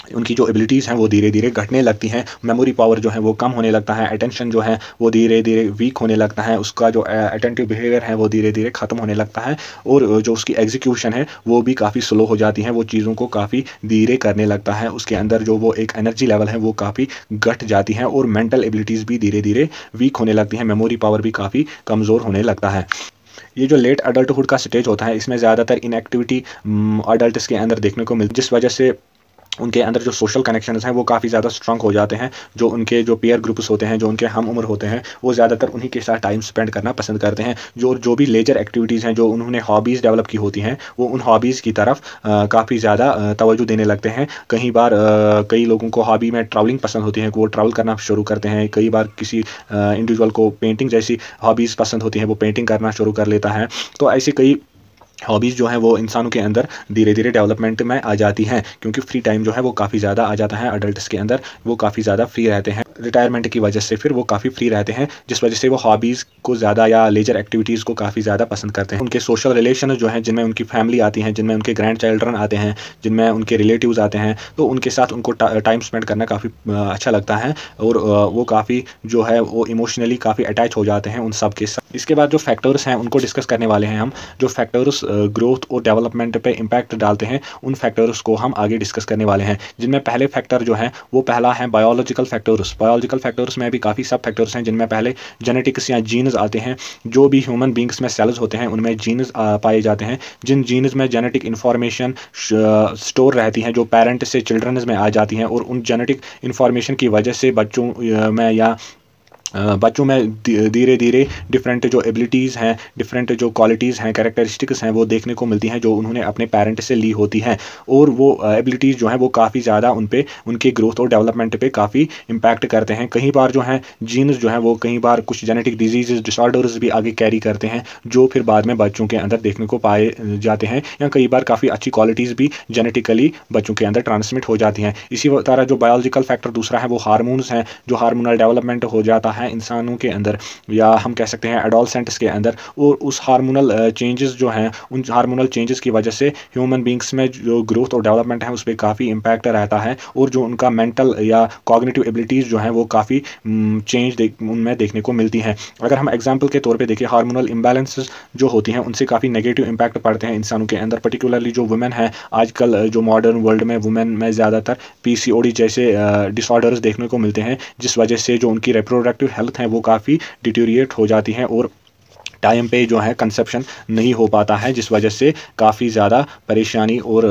[SPEAKER 1] उनकी जो एबिलिटीज़ हैं वो धीरे धीरे घटने लगती हैं। मेमोरी पावर जो है वो कम होने लगता है, अटेंशन जो है वो धीरे धीरे वीक होने लगता है, उसका जो अटेंटिव बिहेवियर है वो धीरे धीरे ख़त्म होने लगता है और जो उसकी एग्जीक्यूशन है वो भी काफ़ी स्लो हो जाती है, वो चीज़ों को काफ़ी धीरे करने लगता है। उसके अंदर जो वो एक एनर्जी लेवल है वो काफ़ी घट जाती है और मेंटल एबिलिटीज़ भी धीरे धीरे वीक होने लगती हैं, मेमोरी पावर भी काफ़ी कमज़ोर होने लगता है। ये जो लेट अडल्टहुड का स्टेज होता है, इसमें ज़्यादातर इनएक्टिविटी अडल्ट्स के अंदर देखने को मिलती है, जिस वजह से उनके अंदर जो सोशल कनेक्शंस हैं वो काफ़ी ज़्यादा स्ट्रांग हो जाते हैं। जो उनके जो पीयर ग्रुप्स होते हैं, जो उनके हम उम्र होते हैं, वो ज़्यादातर उन्हीं के साथ टाइम स्पेंड करना पसंद करते हैं। जो भी लेजर एक्टिविटीज़ हैं, जो उन्होंने हॉबीज़ डेवलप की होती हैं, वो उन हॉबीज़ की तरफ काफ़ी ज़्यादा तवज्जो देने लगते हैं। कई बार कई लोगों को हॉबी में ट्रैवलिंग पसंद होती है, वो ट्रैवल करना शुरू करते हैं। कई बार किसी इंडिविजुअल को पेंटिंग जैसी हॉबीज़ पसंद होती हैं, वो पेंटिंग करना शुरू कर लेता है। तो ऐसी कई हॉबीज़ जो हैं वो इंसानों के अंदर धीरे धीरे डेवलपमेंट में आ जाती हैं, क्योंकि फ्री टाइम जो है वो काफ़ी ज़्यादा आ जाता है अडल्ट्स के अंदर। वो काफ़ी ज़्यादा फ्री रहते हैं रिटायरमेंट की वजह से, फिर वो काफ़ी फ्री रहते हैं, जिस वजह से वो हॉबीज़ को ज़्यादा या लेजर एक्टिविटीज़ को काफ़ी ज़्यादा पसंद करते हैं। उनके सोशल रिलेशन जो हैं, जिनमें उनकी फैमिली आती हैं, जिनमें उनके ग्रैंड चिल्ड्रन आते हैं, जिनमें उनके रिलेटिव्स आते हैं, तो उनके साथ उनको टाइम स्पेंड करना काफ़ी अच्छा लगता है और वो काफ़ी जो है वो इमोशनली काफ़ी अटैच हो जाते हैं उन सब के साथ। इसके बाद जो फैक्टर्स हैं उनको डिस्कस करने वाले हैं हम। जो फैक्टर्स ग्रोथ और डेवलपमेंट पे इम्पैक्ट डालते हैं, उन फैक्टर्स को हम आगे डिस्कस करने वाले हैं, जिनमें पहले फैक्टर जो है वो पहला है बायोलॉजिकल फैक्टर्स। बायोलॉजिकल फैक्टर्स में भी काफ़ी सब फैक्टर्स हैं, जिनमें पहले जेनेटिक्स या जीन्स आते हैं। जो भी ह्यूमन बींग्स में सेल्स होते हैं उनमें जीन्स पाए जाते हैं। जिन जीन्स में जेनेटिक इन्फॉर्मेशन स्टोर रहती हैं, जो पेरेंट से चिल्ड्रन में आ जाती हैं, और उन जेनेटिक इन्फॉर्मेशन की वजह से बच्चों में धीरे धीरे डिफरेंट जो एबिलिटीज़ हैं, डिफरेंट जो क्वालिटीज़ हैं, कैरेक्टरिस्टिक्स हैं, वो देखने को मिलती हैं, जो उन्होंने अपने पेरेंट से ली होती हैं। और वो एबिलिटीज़ जो हैं वो काफ़ी ज़्यादा उनके ग्रोथ और डेवलपमेंट पे काफ़ी इम्पैक्ट करते हैं। कई बार जो हैं जीन्स जो हैं वो कई बार कुछ जेनेटिक डिजीज़ डिसऑर्डर्स भी आगे कैरी करते हैं, जो फिर बाद में बच्चों के अंदर देखने को पाए जाते हैं, या कई बार काफ़ी अच्छी क्वालिटीज़ भी जेनेटिकली बच्चों के अंदर ट्रांसमिट हो जाती हैं। इसी तरह जो बायोलॉजिकल फैक्टर दूसरा है वो हार्मोन्स हैं। जो हार्मोनल डेवलपमेंट हो जाता है इंसानों के अंदर, या हम कह सकते हैं एडोलसेंट्स के अंदर, और उस हार्मोनल चेंजेस जो हैं, उन हार्मोनल चेंजेस की वजह से ह्यूमन बींग्स में जो ग्रोथ और डेवलपमेंट है उस पर काफ़ी इम्पैक्ट रहता है, और जो उनका मेंटल या कॉग्निटिव एबिलिटीज़ जो हैं वो काफ़ी चेंज उनमें देखने को मिलती हैं। अगर हम एग्जाम्पल के तौर पर देखें, हार्मोनल इम्बैलेंसेस जो होती हैं उनसे काफ़ी नेगेटिव इम्पैक्ट पड़ते हैं इंसानों के अंदर, पर्टिकुलरली जो वुमेन है। आजकल जो मॉडर्न वर्ल्ड में वुमेन में ज़्यादातर PCOD जैसे डिसऑर्डर्स देखने को मिलते हैं, जिस वजह से जो उनकी रिप्रोडक्टिव हेल्थ है वो काफ़ी डिटेरिएट हो जाती हैं और टाइम पे जो है कंसेप्शन नहीं हो पाता है, जिस वजह से काफ़ी ज़्यादा परेशानी और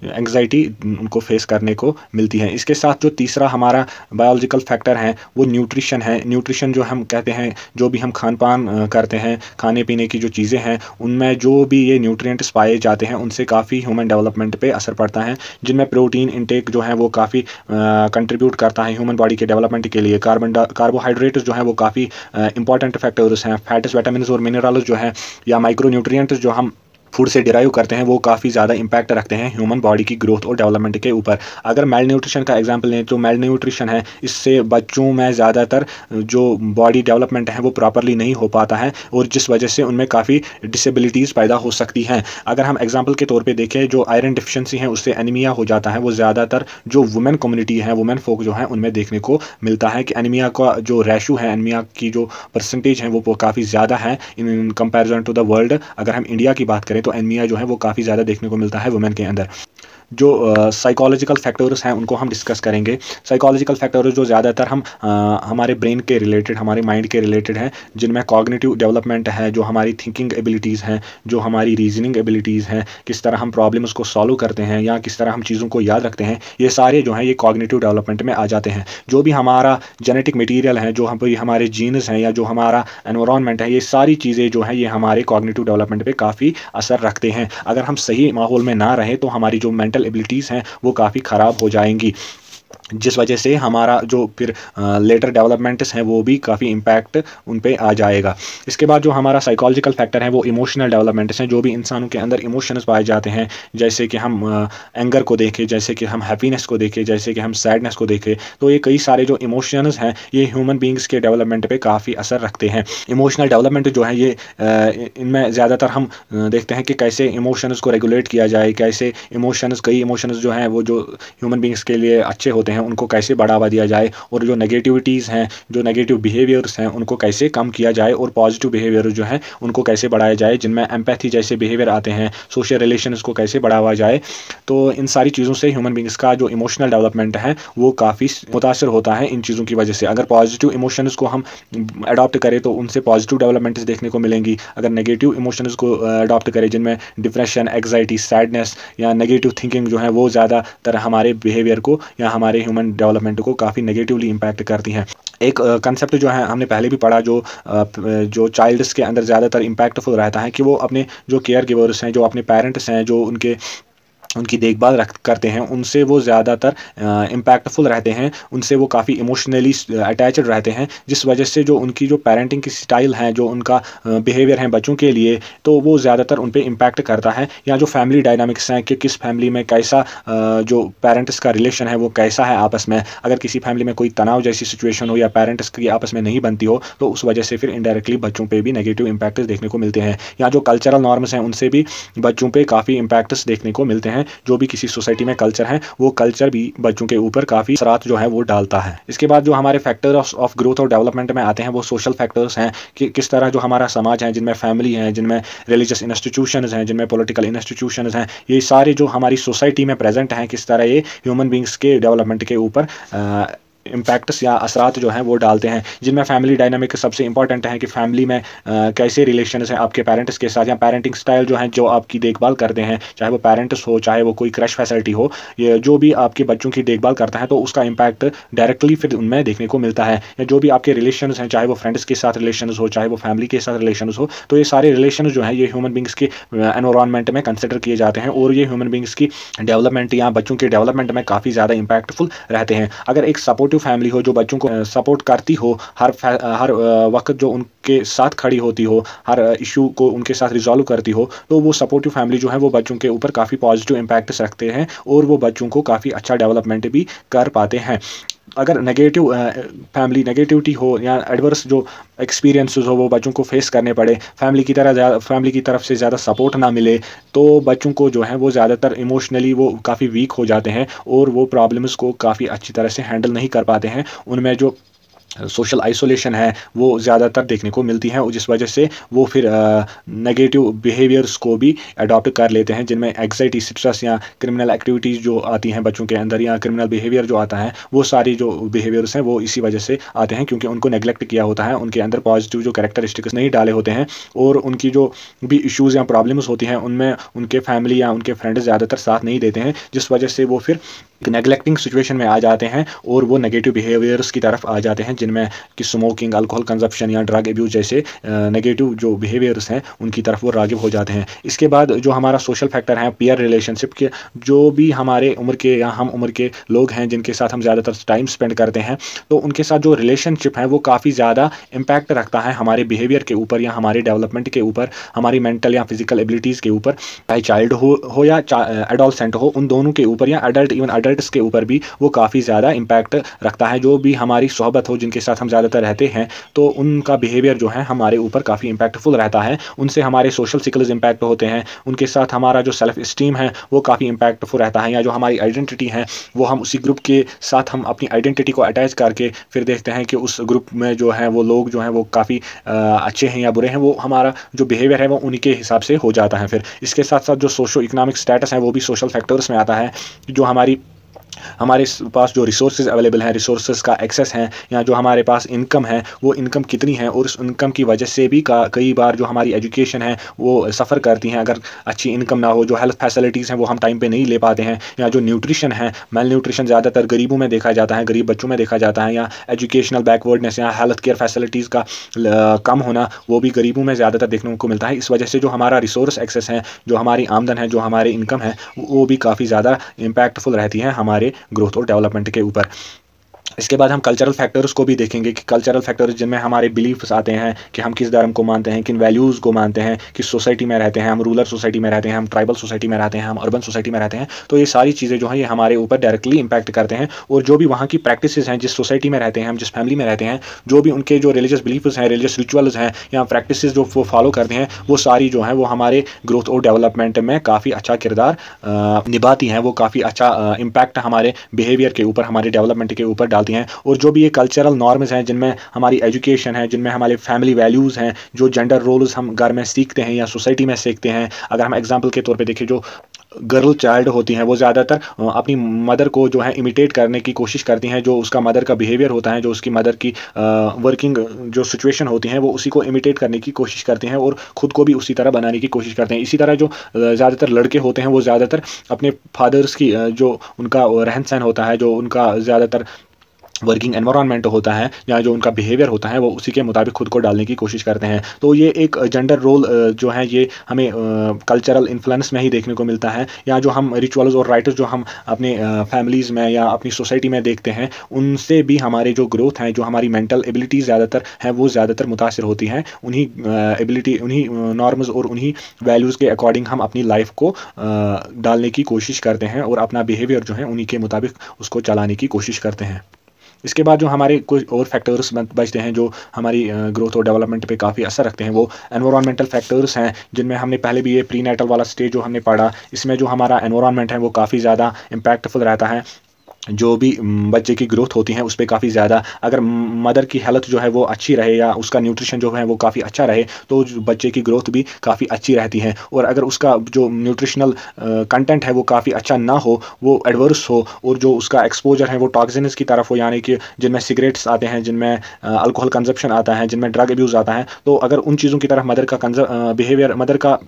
[SPEAKER 1] एंग्जाइटी उनको फेस करने को मिलती है। इसके साथ जो तीसरा हमारा बायोलॉजिकल फैक्टर है वो न्यूट्रिशन है। न्यूट्रिशन जो हम कहते हैं, जो भी हम खान पान करते हैं, खाने पीने की जो चीज़ें हैं, उनमें जो भी ये न्यूट्रिएंट्स पाए जाते हैं उनसे काफ़ी ह्यूमन डेवलपमेंट पे असर पड़ता है, जिनमें प्रोटीन इनटेक जो है वो काफ़ी कंट्रीब्यूट करता है ह्यूमन बॉडी के डेवलपमेंट के लिए। कार्बोहाइड्रेट्स जो है वो काफ़ी इंपॉर्टेंट फैक्टर्स हैं। फैट्स, विटामिन और मिनरल्स जो है या माइक्रो न्यूट्रिएंट्स जो हम फूड से डिराइव करते हैं वो काफ़ी ज़्यादा इंपैक्ट रखते हैं ह्यूमन बॉडी की ग्रोथ और डेवलपमेंट के ऊपर। अगर मेल न्यूट्रिशन का एग्जांपल लें तो मेल न्यूट्रिशन है, इससे बच्चों में ज़्यादातर जो बॉडी डेवलपमेंट है वो प्रॉपरली नहीं हो पाता है और जिस वजह से उनमें काफ़ी डिसेबिलिटीज़ पैदा हो सकती हैं। अगर हम एग्जाम्पल के तौर पर देखें, जो आयरन डिफिशेंसी है उससे एनीमिया हो जाता है, वो ज़्यादातर जो वुमेन कम्युनिटी है, वुमेन फोक जो है, उनमें देखने को मिलता है कि एनीमिया का जो रेशो है, एनीमिया की जो परसेंटेज है वो काफ़ी ज़्यादा है in comparison to the world. अगर हम इंडिया की बात करें तो एनीमिया जो है वो काफ़ी ज़्यादा देखने को मिलता है वुमेन के अंदर। जो साइकोलॉजिकल फैक्टर्स हैं उनको हम डिस्कस करेंगे। साइकोलॉजिकल फैक्टर्स जो ज़्यादातर हम हमारे ब्रेन के रिलेटेड, हमारे माइंड के रिलेटेड हैं, जिनमें कॉग्निटिव डेवलपमेंट है, जो हमारी थिंकिंग एबिलिटीज़ हैं, जो हमारी रीजनिंग एबिलिटीज़ हैं, किस तरह हम प्रॉब्लम्स को सॉल्व करते हैं या किस तरह हम चीज़ों को याद रखते हैं, ये सारे जो हैं ये कॉग्निटिव डेवलपमेंट में आ जाते हैं। जो भी हमारा जेनेटिक मटीरियल है, जो हमारे जीन्स हैं या जो हमारा एनवायरनमेंट है, ये सारी चीज़ें जो हैं ये हमारे कॉग्निटिव डेवलपमेंट पे काफ़ी असर रखते हैं। अगर हम सही माहौल में ना रहें तो हमारी जो मेंटल एबिलिटीज़ हैं वो काफ़ी ख़राब हो जाएंगी, जिस वजह से हमारा जो फिर लेटर डेवलपमेंट्स हैं वो भी काफ़ी इम्पैक्ट उन पे आ जाएगा। इसके बाद जो हमारा साइकोलॉजिकल फैक्टर है वो इमोशनल डेवलपमेंट्स हैं। जो भी इंसानों के अंदर इमोशंस पाए जाते हैं, जैसे कि हम एंगर को देखें, जैसे कि हम हैप्पीनेस को देखें, जैसे कि हम सैडनेस को देखें, तो ये कई सारे जो इमोशंस हैं ये ह्यूमन बींग्स के डेवलपमेंट पे काफ़ी असर रखते हैं। इमोशनल डेवलपमेंट जो है ये इनमें ज़्यादातर हम देखते हैं कि कैसे इमोशंस को रेगुलेट किया जाए, कैसे कई इमोशंस जो हैं वो जो ह्यूमन बींग्स के लिए अच्छे होते हैं उनको कैसे बढ़ावा दिया जाए, और जो नेगेटिविटीज़ हैं, जो नेगेटिव बिहेवियर्स हैं, उनको कैसे कम किया जाए, और पॉजिटिव बिहेवियर जो है उनको कैसे बढ़ाया जाए, जिनमें एम्पैथी जैसे बिहेवियर आते हैं, सोशल रिलेशंस को कैसे बढ़ावा जाए। तो इन सारी चीज़ों से ह्यूमन बींग्स का जो इमोशनल डेवलपमेंट है वो काफ़ी मुतासर होता है इन चीज़ों की वजह से। अगर पॉजिटिव इमोशंस को हम अडॉप्ट करें तो उनसे पॉजिटिव डेवलपमेंट्स देखने को मिलेंगी। अगर नेगेटिव इमोशंस को अडॉप्ट करें, जिनमें डिप्रेशन, एग्जाइटी, सैडनेस या नेगेटिव थिंकिंग जो है वो ज़्यादातर हमारे बिहेवियर को या हमारे ह्यूमन डेवलपमेंट को काफ़ी नेगेटिवली इम्पैक्ट करती हैं। एक कंसेप्ट जो है हमने पहले भी पढ़ा, जो चाइल्ड्स के अंदर ज़्यादातर इम्पैक्टफुल रहता है कि वो अपने जो केयर गिवर्स हैं, जो अपने पेरेंट्स हैं, जो उनकी देखभाल करते हैं, उनसे वो ज़्यादातर इम्पैक्टफुल रहते हैं, उनसे वो काफ़ी इमोशनली अटैचड रहते हैं, जिस वजह से जो उनकी जो पेरेंटिंग की स्टाइल है, जो उनका बिहेवियर है बच्चों के लिए, तो वो ज़्यादातर उन पे इम्पैक्ट करता है। या जो फैमिली डायनामिक्स हैं कि किस फैमिली में कैसा जो पेरेंट्स का रिलेशन है वो कैसा है आपस में। अगर किसी फैमिली में कोई तनाव जैसी सिचुएशन हो या पेरेंट्स की आपस में नहीं बनती हो तो उस वजह से फिर इनडायरेक्टली बच्चों पर भी नेगेटिव इम्पैक्ट्स देखने को मिलते हैं। या जो कल्चरल नॉर्म्स हैं उनसे भी बच्चों पर काफ़ी इम्पैक्ट्स देखने को मिलते हैं। जो भी किसी सोसाइटी में कल्चर है वो कल्चर भी बच्चों के ऊपर काफ़ी असरात जो है वो डालता है। इसके बाद जो हमारे फैक्टर्स ऑफ ग्रोथ और डेवलपमेंट में आते हैं वो सोशल फैक्टर्स हैं कि किस तरह जो हमारा समाज है, जिनमें फैमिली है, जिनमें रिलीजियस इंस्टीट्यूशंस हैं, जिनमें पॉलिटिकल इंस्टीट्यूशंस हैं, ये सारे जो हमारी सोसाइटी में प्रेजेंट हैं, किस तरह ये ह्यूमन बींग्स के डेवलपमेंट के ऊपर इम्पैक्ट्स या असरात जो हैं वो डालते हैं। जिनमें फैमिली डायनामिक सबसे इंपॉर्टेंट है कि फैमिली में कैसे रिलेशंस हैं आपके पेरेंट्स के साथ, या पेरेंटिंग स्टाइल जो है, जो आपकी देखभाल करते हैं, चाहे वो पेरेंट्स हो, चाहे वो कोई क्रश फैसिलिटी हो, ये जो भी आपके बच्चों की देखभाल करता है तो उसका इम्पैक्ट डायरेक्टली फिर उनमें देखने को मिलता है। या जो भी आपके रिलेशंस हैं, चाहे वो फ्रेंड्स के साथ रिलेशंस हो, चाहे वो फैमिली के साथ रिलेशंस हो, तो ये सारे रिलेशन जो हैं ये ह्यूमन बींग्स के एनवायरनमेंट में कंसिडर किए जाते हैं और ये ह्यूमन बींग्स की डेवलपमेंट या बच्चों के डेवलपमेंट में काफ़ी ज़्यादा इम्पैक्टफुल रहते हैं। अगर एक सपोर्टिव फैमिली हो जो बच्चों को सपोर्ट करती हो, हर वक्त जो उनके साथ खड़ी होती हो, हर इशू को उनके साथ रिजॉल्व करती हो, तो वो सपोर्टिव फैमिली जो है वो बच्चों के ऊपर काफ़ी पॉजिटिव इम्पैक्ट्स रखते हैं और वो बच्चों को काफ़ी अच्छा डेवलपमेंट भी कर पाते हैं। अगर नेगेटिव फैमिली नेगेटिविटी हो या एडवर्स जो एक्सपीरियंसेस हो वो बच्चों को फेस करने पड़े, फैमिली की तरफ से ज़्यादा सपोर्ट ना मिले, तो बच्चों को जो है वो ज़्यादातर इमोशनली वो काफ़ी वीक हो जाते हैं और वो प्रॉब्लम्स को काफ़ी अच्छी तरह से हैंडल नहीं कर पाते हैं। उनमें जो सोशल आइसोलेशन है वो ज़्यादातर देखने को मिलती है, और जिस वजह से वो फिर नेगेटिव बिहेवियर्स को भी अडॉप्ट कर लेते हैं, जिनमें एंग्जाइटी, स्ट्रेस या क्रिमिनल एक्टिविटीज़ जो आती हैं बच्चों के अंदर, या क्रिमिनल बिहेवियर जो आता है, वो सारी जो बिहेवियर्स हैं वो इसी वजह से आते हैं, क्योंकि उनको नेग्लेक्ट किया होता है, उनके अंदर पॉजिटिव जो कैरेक्टरिस्टिक्स नहीं डाले होते हैं, और उनकी जो भी इश्यूज़ या प्रॉब्लम्स होती हैं उनमें उनके फैमिली या उनके फ्रेंड्स ज़्यादातर साथ नहीं देते हैं, जिस वजह से वो फिर एक नेगलेक्टिंग सिचुएशन में आ जाते हैं और वो नेगेटिव बिहेवियर्स की तरफ आ जाते हैं, जिनमें कि स्मोकिंग, अल्कोहल कंजप्शन या ड्रग एब्यूज जैसे नेगेटिव जो बिहेवियर्स हैं उनकी तरफ वो राग़िब हो जाते हैं। इसके बाद जो हमारा सोशल फैक्टर है, पीयर रिलेशनशिप के, जो भी हमारे उम्र के या हम उम्र के लोग हैं जिनके साथ हम ज़्यादातर टाइम स्पेंड करते हैं, तो उनके साथ जो रिलेशनशिप है वो काफ़ी ज़्यादा इम्पैक्ट रखता है हमारे बिहेवियर के ऊपर या हमारे डेवलपमेंट के ऊपर, हमारी मेंटल या फिजिकल एबिलिटीज़ के ऊपर, चाहे चाइल्ड हो या एडोलसेंट हो, उन दोनों के ऊपर, या एडल्ट, इवन एडल्ट्स के ऊपर भी वो काफ़ी ज़्यादा इम्पैक्ट रखता है। जो भी हमारी सोहबत हो, जिनके साथ हम ज़्यादातर रहते हैं, तो उनका बिहेवियर जो है हमारे ऊपर काफ़ी इम्पैक्टफुल रहता है। उनसे हमारे सोशल स्किल्स इम्पैक्ट होते हैं, उनके साथ हमारा जो सेल्फ इस्टीम है वो काफ़ी इम्पैक्टफुल रहता है, या जो हमारी आइडेंटिटी है वो हम उसी ग्रुप के साथ हम अपनी आइडेंटिटी को अटैच करके फिर देखते हैं कि उस ग्रुप में जो है वो लोग जो हैं वो काफ़ी अच्छे हैं या बुरे हैं, वो हमारा जो बिहेवियर है वो उन्हीं के हिसाब से हो जाता है। फिर इसके साथ साथ जो सोशो इकोनॉमिक स्टेटस है वो भी सोशल फैक्टर्स में आता है, जो हमारे पास जो रिसोर्सेज अवेलेबल हैं, रिसोर्सेज का एक्सेस है, या जो हमारे पास इनकम है वो इनकम कितनी है, और उस इनकम की वजह से भी कई बार जो हमारी एजुकेशन है वो सफ़र करती हैं। अगर अच्छी इनकम ना हो, जो हेल्थ फैसिलिटीज़ हैं वो हम टाइम पे नहीं ले पाते हैं, या जो न्यूट्रिशन है, मेल न्यूट्रिशन ज़्यादातर गरीबों में देखा जाता है, गरीब बच्चों में देखा जाता है, या एजुकेशनल बैकवर्डनेस या हेल्थ केयर फैसिलिटीज़ का कम होना वो भी गरीबों में ज़्यादातर देखने को मिलता है। इस वजह से जो हमारा रिसोर्स एक्सेस है, जो हमारी आमदन है, जो हमारी इनकम है, वो भी काफ़ी ज़्यादा इम्पैक्टफुल रहती है हमारे ग्रोथ और डेवलपमेंट के ऊपर। इसके बाद हम कल्चरल फैक्टर्स को भी देखेंगे कि कल्चरल फैक्टर्स जिनमें हमारे बिलीफ्स आते हैं कि हम किस धर्म को मानते हैं, किन वैल्यूज़ को मानते हैं, किस सोसाइटी में रहते हैं, हम रूरल सोसाइटी में रहते हैं, हम ट्राइबल सोसाइटी में रहते हैं, हम अर्बन सोसाइटी में रहते हैं, तो ये सारी चीज़ें जो हैं ये हमारे ऊपर डायरेक्टली इंपैक्ट करते हैं। और जो भी वहाँ की प्रैक्टिसेस हैं, जिस सोसाइटी में रहते हैं हम, जिस फैमिली में रहते हैं, जो भी उनके जो रिलीजियस बिलीफ्स हैं, रिलीजियस रिचुअल्स हैं या प्रैक्टिसेस जो वो फॉलो करते हैं, वो सारी जो हैं वो हमारे ग्रोथ और डेवलपमेंट में काफ़ी अच्छा किरदार निभाती हैं, वो काफ़ी अच्छा इम्पैक्ट हमारे बिहेवियर के ऊपर, हमारे डेवलपमेंट के ऊपर डालती हैं। और जो भी ये कल्चरल नॉर्म्स हैं, जिनमें हमारी एजुकेशन है, जिनमें हमारे फैमिली वैल्यूज़ हैं, जो जेंडर रोल्स हम घर में सीखते हैं या सोसाइटी में सीखते हैं। अगर हम एग्जांपल के तौर पे देखें, जो गर्ल चाइल्ड होती हैं वो ज़्यादातर अपनी मदर को जो है इमिटेट करने की कोशिश करती हैं, जो उसका मदर का बिहेवियर होता है, जो उसकी मदर की वर्किंग जो सिचुएशन होती हैं वो उसी को इमिटेट करने की कोशिश करते हैं और ख़ुद को भी उसी तरह बनाने की कोशिश करते हैं। इसी तरह जो ज़्यादातर लड़के होते हैं वो ज़्यादातर अपने फादर्स की जो उनका रहन सहन होता है, जो उनका ज़्यादातर वर्किंग एनवायरनमेंट होता है या जो उनका बिहेवियर होता है, वो उसी के मुताबिक खुद को डालने की कोशिश करते हैं। तो ये एक जेंडर रोल जो है ये हमें कल्चरल इन्फ्लुएंस में ही देखने को मिलता है, या जो हम रिचुअल्स और राइट्स जो हम अपने फैमिलीज़ में या अपनी सोसाइटी में देखते हैं, उनसे भी हमारे जो ग्रोथ है, जो हमारी मेंटल एबिलिटीज़ ज़्यादातर हैं वो ज़्यादातर मुतासिर होती हैं। उन्हीं एबिलिटी, उन्हीं नॉर्म्स और उन्हीं वैल्यूज़ के अकॉर्डिंग हम अपनी लाइफ को डालने की कोशिश करते हैं और अपना बिहेवियर जो है उन्हीं के मुताबिक उसको चलाने की कोशिश करते हैं। इसके बाद जो हमारे कुछ और फैक्टर्स बचते हैं जो हमारी ग्रोथ और डेवलपमेंट पे काफ़ी असर रखते हैं, वो एनवायरमेंटल फैक्टर्स हैं, जिनमें हमने पहले भी ये प्री नेटल वाला स्टेज जो हमने पढ़ा, इसमें जो हमारा एनवायरनमेंट है वो काफ़ी ज़्यादा इम्पैक्टफुल रहता है। जो भी बच्चे की ग्रोथ होती है उस पे काफ़ी ज़्यादा, अगर मदर की हेल्थ जो है वो अच्छी रहे या उसका न्यूट्रिशन जो है वो काफ़ी अच्छा रहे, तो बच्चे की ग्रोथ भी काफ़ी अच्छी रहती है। और अगर उसका जो न्यूट्रिशनल कंटेंट है वो काफ़ी अच्छा ना हो, वो एडवर्स हो, और जो उसका एक्सपोजर है वो टॉक्सिन्स की तरफ हो, यानी कि जिनमें सिगरेट्स आते हैं, जिनमें अल्कोहल कंजप्शन आता है, जिनमें ड्रग एब्यूज़ आता है, तो अगर उन चीज़ों की तरफ मदर का बिहेवियर, मदर का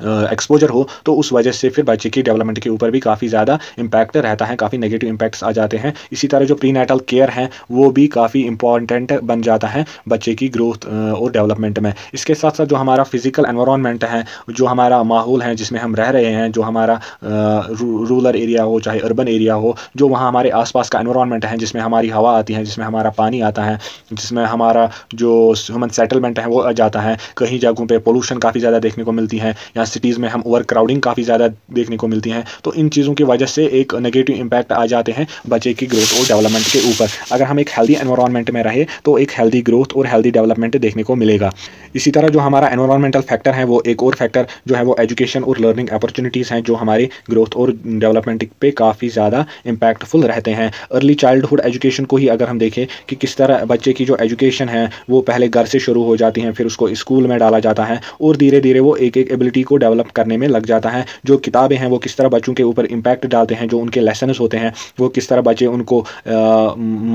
[SPEAKER 1] एक्सपोजर हो, तो उस वजह से फिर बच्चे की डेवलपमेंट के ऊपर भी काफ़ी ज़्यादा इम्पैक्ट रहता है, काफ़ी नेगेटिव इम्पैक्ट्स आ जाते हैं। इसी तरह जो प्री नेटल केयर है वो भी काफ़ी इंपॉर्टेंट बन जाता है बच्चे की ग्रोथ और डेवलपमेंट में। इसके साथ साथ जो हमारा फिजिकल एनवायरनमेंट है, जो हमारा माहौल है जिसमें हम रह रहे हैं, जो हमारा रूरल एरिया हो चाहे अर्बन एरिया हो, जो वहाँ हमारे आसपास का एनवायरनमेंट है, जिसमें हमारी हवा आती है, जिसमें हमारा पानी आता है, जिसमें हमारा जो ह्यूमन सेटलमेंट है वो आ जाता है। कहीं जगहों पर पोल्यूशन काफ़ी ज़्यादा देखने को मिलती है, या सिटीज़ में हम ओवर क्राउडिंग काफ़ी ज़्यादा देखने को मिलती हैं। तो इन चीज़ों की वजह से एक नेगेटिव इम्पैक्ट आ जाते हैं बच्चे की ग्रोथ और डेवलपमेंट के ऊपर। अगर हम एक हेल्दी एनवायरनमेंट में रहे तो एक हेल्दी ग्रोथ और हेल्दी डेवलपमेंट देखने को मिलेगा। इसी तरह जो हमारा एनवायरमेंटल फैक्टर है, वो एक और फैक्टर जो है वो एजुकेशन और लर्निंग अपॉर्चुनिटीज़ हैं, जो हमारी ग्रोथ और डेवलपमेंट पे काफ़ी ज़्यादा इम्पैक्टफुल रहते हैं। अर्ली चाइल्डहुड एजुकेशन को ही अगर हम देखें कि किस तरह बच्चे की जो एजुकेशन है वो पहले घर से शुरू हो जाती हैं, फिर उसको स्कूल में डाला जाता है और धीरे धीरे वो एक एक एबिलिटी को डेवलप करने में लग जाता है। जो किताबें हैं वो किस तरह बच्चों के ऊपर इम्पैक्ट डालते हैं, जो उनके लेसन्स होते हैं वो किस तरह बच्चे उनको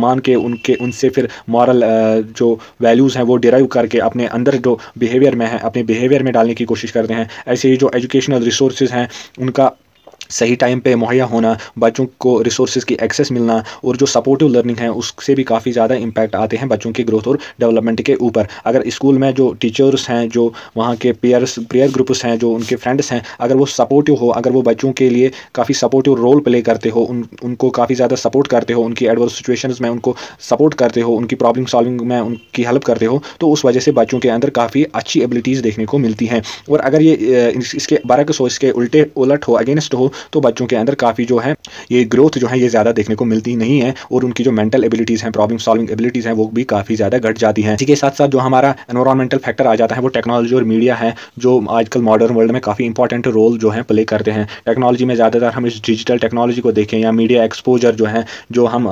[SPEAKER 1] मान के उनसे फिर मॉरल जो वैल्यूज़ हैं वो डिराइव करके अपने अंदर जो बिहेवियर में है अपने बिहेवियर में डालने की कोशिश करते हैं। ऐसे ही जो एजुकेशनल रिसोर्सेज हैं उनका सही टाइम पे मुहैया होना, बच्चों को रिसोर्सेज की एक्सेस मिलना और जो सपोर्टिव लर्निंग है उससे भी काफ़ी ज़्यादा इम्पैक्ट आते हैं बच्चों की ग्रोथ और डेवलपमेंट के ऊपर। अगर स्कूल में जो टीचर्स हैं, जो वहाँ के पीयर ग्रुप्स हैं, जो उनके फ्रेंड्स हैं, अगर वो सपोर्टिव हो, अगर वो बच्चों के लिए काफ़ी सपोर्टिव रोल प्ले करते हो, उनको काफ़ी ज़्यादा सपोर्ट करते हो, उनकी एडवर्स सिचुएशंस में उनको सपोर्ट करते हो, उनकी प्रॉब्लम सॉल्विंग में उनकी हेल्प करते हो, तो उस वजह से बच्चों के अंदर काफ़ी अच्छी एबिलिटीज़ देखने को मिलती हैं। और अगर ये इसके बरक्स हो, इसके उलट हो, अगेंस्ट हो, तो बच्चों के अंदर काफ़ी जो है ये ग्रोथ जो है ये ज़्यादा देखने को मिलती नहीं है और उनकी जो मेंटल एबिलिटीज़ हैं, प्रॉब्लम सॉल्विंग एबिलिटीज़ हैं, वो भी काफ़ी ज़्यादा घट जाती हैं। इसी के साथ साथ जो हमारा एनवायरमेंटल फैक्टर आ जाता है वो टेक्नोलॉजी और मीडिया है, जो आजकल मॉडर्न वर्ल्ड में काफ़ी इंपॉर्टेंट रोल जो है प्ले करते हैं। टेक्नोलॉजी में ज़्यादातर हम इस डिजिटल टेक्नोलॉजी को देखें या मीडिया एक्सपोजर जो है, जो हम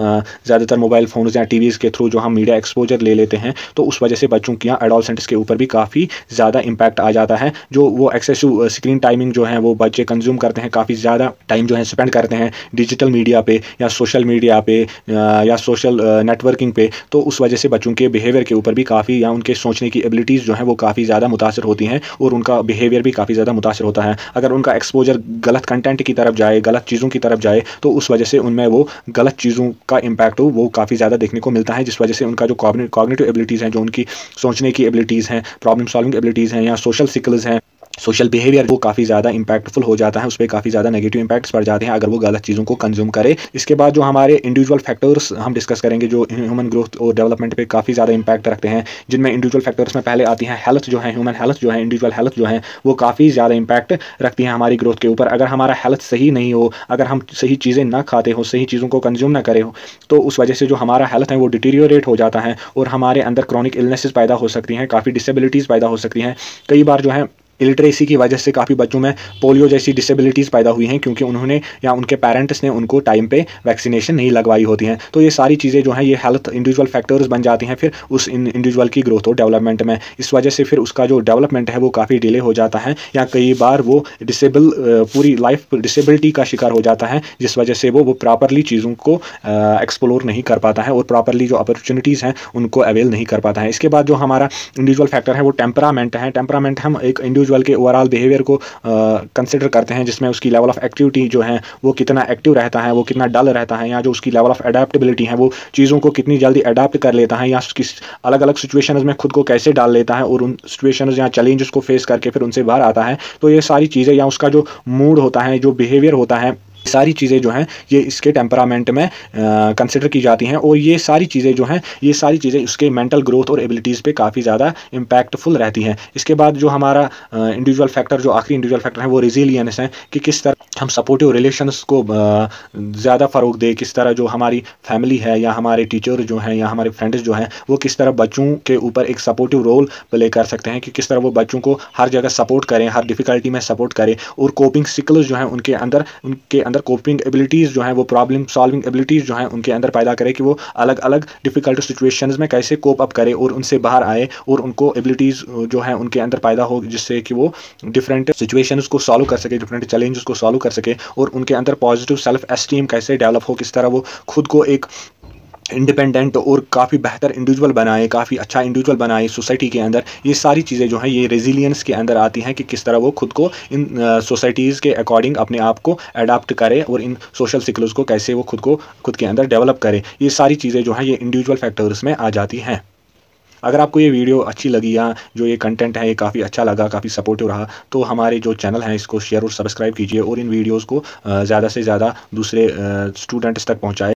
[SPEAKER 1] ज़्यादातर मोबाइल फ़ोन्स या टीवीज़ के थ्रू जो हम मीडिया एक्सपोजर ले लेते हैं, तो उस वजह से बच्चों की या एडोलसेंट्स के ऊपर भी काफ़ी ज़्यादा इम्पैक्ट आ जाता है। जो वो एक्सेसिव स्क्रीन टाइमिंग जो है वो बच्चे कंज्यूम करते हैं, काफ़ी ज़्यादा टाइम जो है स्पेंड करते हैं डिजिटल मीडिया पे या सोशल मीडिया पे या सोशल नेटवर्किंग पे, तो उस वजह से बच्चों के बिहेवियर के ऊपर भी काफ़ी या उनके सोचने की एबिलिटीज़ जो हैं वो काफ़ी ज़्यादा मुतासर होती हैं और उनका बिहेवियर भी काफ़ी ज़्यादा मुतासर होता है। अगर उनका एक्सपोजर गलत कंटेंट की तरफ जाए, गलत चीज़ों की तरफ जाए, तो उस वजह से उनमें वो गलत चीज़ों का इम्पैक्ट हो वो काफ़ी ज़्यादा देखने को मिलता है, जिस वजह से उनका जो कॉग्निटिव एबिलिटीज़ हैं, जो उनकी सोचने की एबिलिटीज़ हैं, प्रॉब्लम सॉल्विंग एबिलिटीज़ हैं या सोशल स्किल्स हैं, सोशल बिहेवियर, वो काफ़ी ज़्यादा इंपैक्टफुल हो जाता है, उस पर काफ़ी ज़्यादा नेगेटिव इंपैक्ट्स पड़ जाते हैं अगर वो गलत चीज़ों को कंज्यूम करे। इसके बाद जो हमारे इंडिविजुअल फैक्टर्स हम डिस्कस करेंगे जो ह्यूमन ग्रोथ और डेवलपमेंट पे काफ़ी ज़्यादा इंपैक्ट रखते हैं, जिनमें इंडिविजुअल फैक्टर्स में पहले आती हैं हेल्थ जो है, ह्यूमन हेल्थ जो है, इंडिविजुअल हेल्थ जो है वो काफ़ी ज़्यादा इंपैक्ट रखती है हमारी ग्रोथ के ऊपर। अगर हमारा हेल्थ सही नहीं हो, अगर हम सही चीज़ें ना खाते हो, सही चीज़ों को कंज्यूम ना करे हो, तो उस वजह से जो हमारा हेल्थ है वो डिटीरियोरेट हो जाता है और हमारे अंदर क्रॉनिक इलनेसेस पैदा हो सकती हैं, काफ़ी डिसेबिलिटीज़ पैदा हो सकती हैं। कई बार जो है इलिटरेसी की वजह से काफ़ी बच्चों में पोलियो जैसी डिसेबिलिटीज़ पैदा हुई हैं, क्योंकि उन्होंने या उनके पेरेंट्स ने उनको टाइम पे वैक्सीनेशन नहीं लगवाई होती हैं। तो ये सारी चीज़ें जो हैं ये हेल्थ इंडिविजुअल फैक्टर्स बन जाती हैं फिर उस इंडिविजुअल की ग्रोथ और डेवलपमेंट में। इस वजह से फिर उसका जो डेवलपमेंट है वो काफ़ी डिले हो जाता है या कई बार वो पूरी लाइफ डिसेबिलिटी का शिकार हो जाता है, जिस वजह से वो प्रॉपरली चीज़ों को एक्सप्लोर नहीं कर पाता है और प्रॉपरली जो अपॉर्चुनिटीज़ हैं उनको अवेल नहीं कर पाता है। इसके बाद जो हमारा इंडिविजुअल फैक्टर है वो टेम्परामेंट है। टेम्परामेंट हम एक इंडिविजुअल के ओवरऑल बिहेवियर को कंसिडर करते हैं, जिसमें उसकी लेवल ऑफ एक्टिविटी जो है वो कितना एक्टिव रहता है, वो कितना डल रहता है, या जो उसकी लेवल ऑफ अडेप्टेबिलिटी है वो चीज़ों को कितनी जल्दी अडाप्ट कर लेता है या उसकी अलग अलग सिचुएशंस में खुद को कैसे डाल लेता है और उन सिचुएशंस या चैलेंजेस को फेस करके फिर उनसे बाहर आता है। तो ये सारी चीज़ें या उसका जो मूड होता है, जो बिहेवियर होता है, सारी चीज़ें जो हैं ये इसके टेम्परामेंट में कंसिडर की जाती हैं और ये सारी चीज़ें जो हैं ये सारी चीज़ें उसके मेंटल ग्रोथ और एबिलिटीज़ पे काफ़ी ज़्यादा इम्पैक्टफुल रहती हैं। इसके बाद जो हमारा इंडिविजुअल फैक्टर, जो आखिरी इंडिविजुअल फैक्टर है वो रेजिलियंस है, कि किस तरह हम सपोर्टिव रिलेशंस को ज़्यादा फ़रोग दे, किस तरह जो हमारी फैमिली है या हमारे टीचर जो हैं या हमारे फ्रेंड्स जो हैं वो किस तरह बच्चों के ऊपर एक सपोर्टिव रोल प्ले कर सकते हैं, कि किस तरह वो बच्चों को हर जगह सपोर्ट करें, हर डिफ़िकल्टी में सपोर्ट करें और कोपिंग स्किल्स जो हैं उनके अंदर कोपिंग एबिलिटीज़ जो हैं वो प्रॉब्लम सॉल्विंग एबिलिटीज़ जो हैं उनके अंदर पैदा करें, कि वो अलग अलग डिफ़िकल्ट सिचुएशंस में कैसे कोप अप करें और उनसे बाहर आए और उनको एबिलिटीज़ जो हैं उनके अंदर पैदा हो, जिससे कि वो डिफरेंट सिचुएशंस को सॉल्व कर सके, डिफरेंट चैलेंजेस को सॉल्व कर सके और उनके अंदर पॉजिटिव सेल्फ एस्टीम कैसे डेवलप हो, किस तरह वो खुद को एक इंडिपेंडेंट और काफ़ी बेहतर इंडिविजुअल बनाए, काफ़ी अच्छा इंडिविजुअल बनाए सोसाइटी के अंदर। ये सारी चीज़ें जो हैं ये रेजिलियंस के अंदर आती हैं, कि किस तरह वो खुद को इन सोसाइटीज़ के अकॉर्डिंग अपने आप को अडाप्ट करे और इन सोशल स्किल्स को कैसे वो खुद के अंदर डेवलप करे। ये सारी चीज़ें जो हैं ये इंडिविजुअल फैक्टर्स में आ जाती हैं। अगर आपको ये वीडियो अच्छी लगी या जो ये कंटेंट है ये काफ़ी अच्छा लगा, काफ़ी सपोर्टिव रहा, तो हमारे जो चैनल है इसको शेयर और सब्सक्राइब कीजिए और इन वीडियोज़ को ज़्यादा से ज़्यादा दूसरे स्टूडेंट्स तक पहुँचाएँ।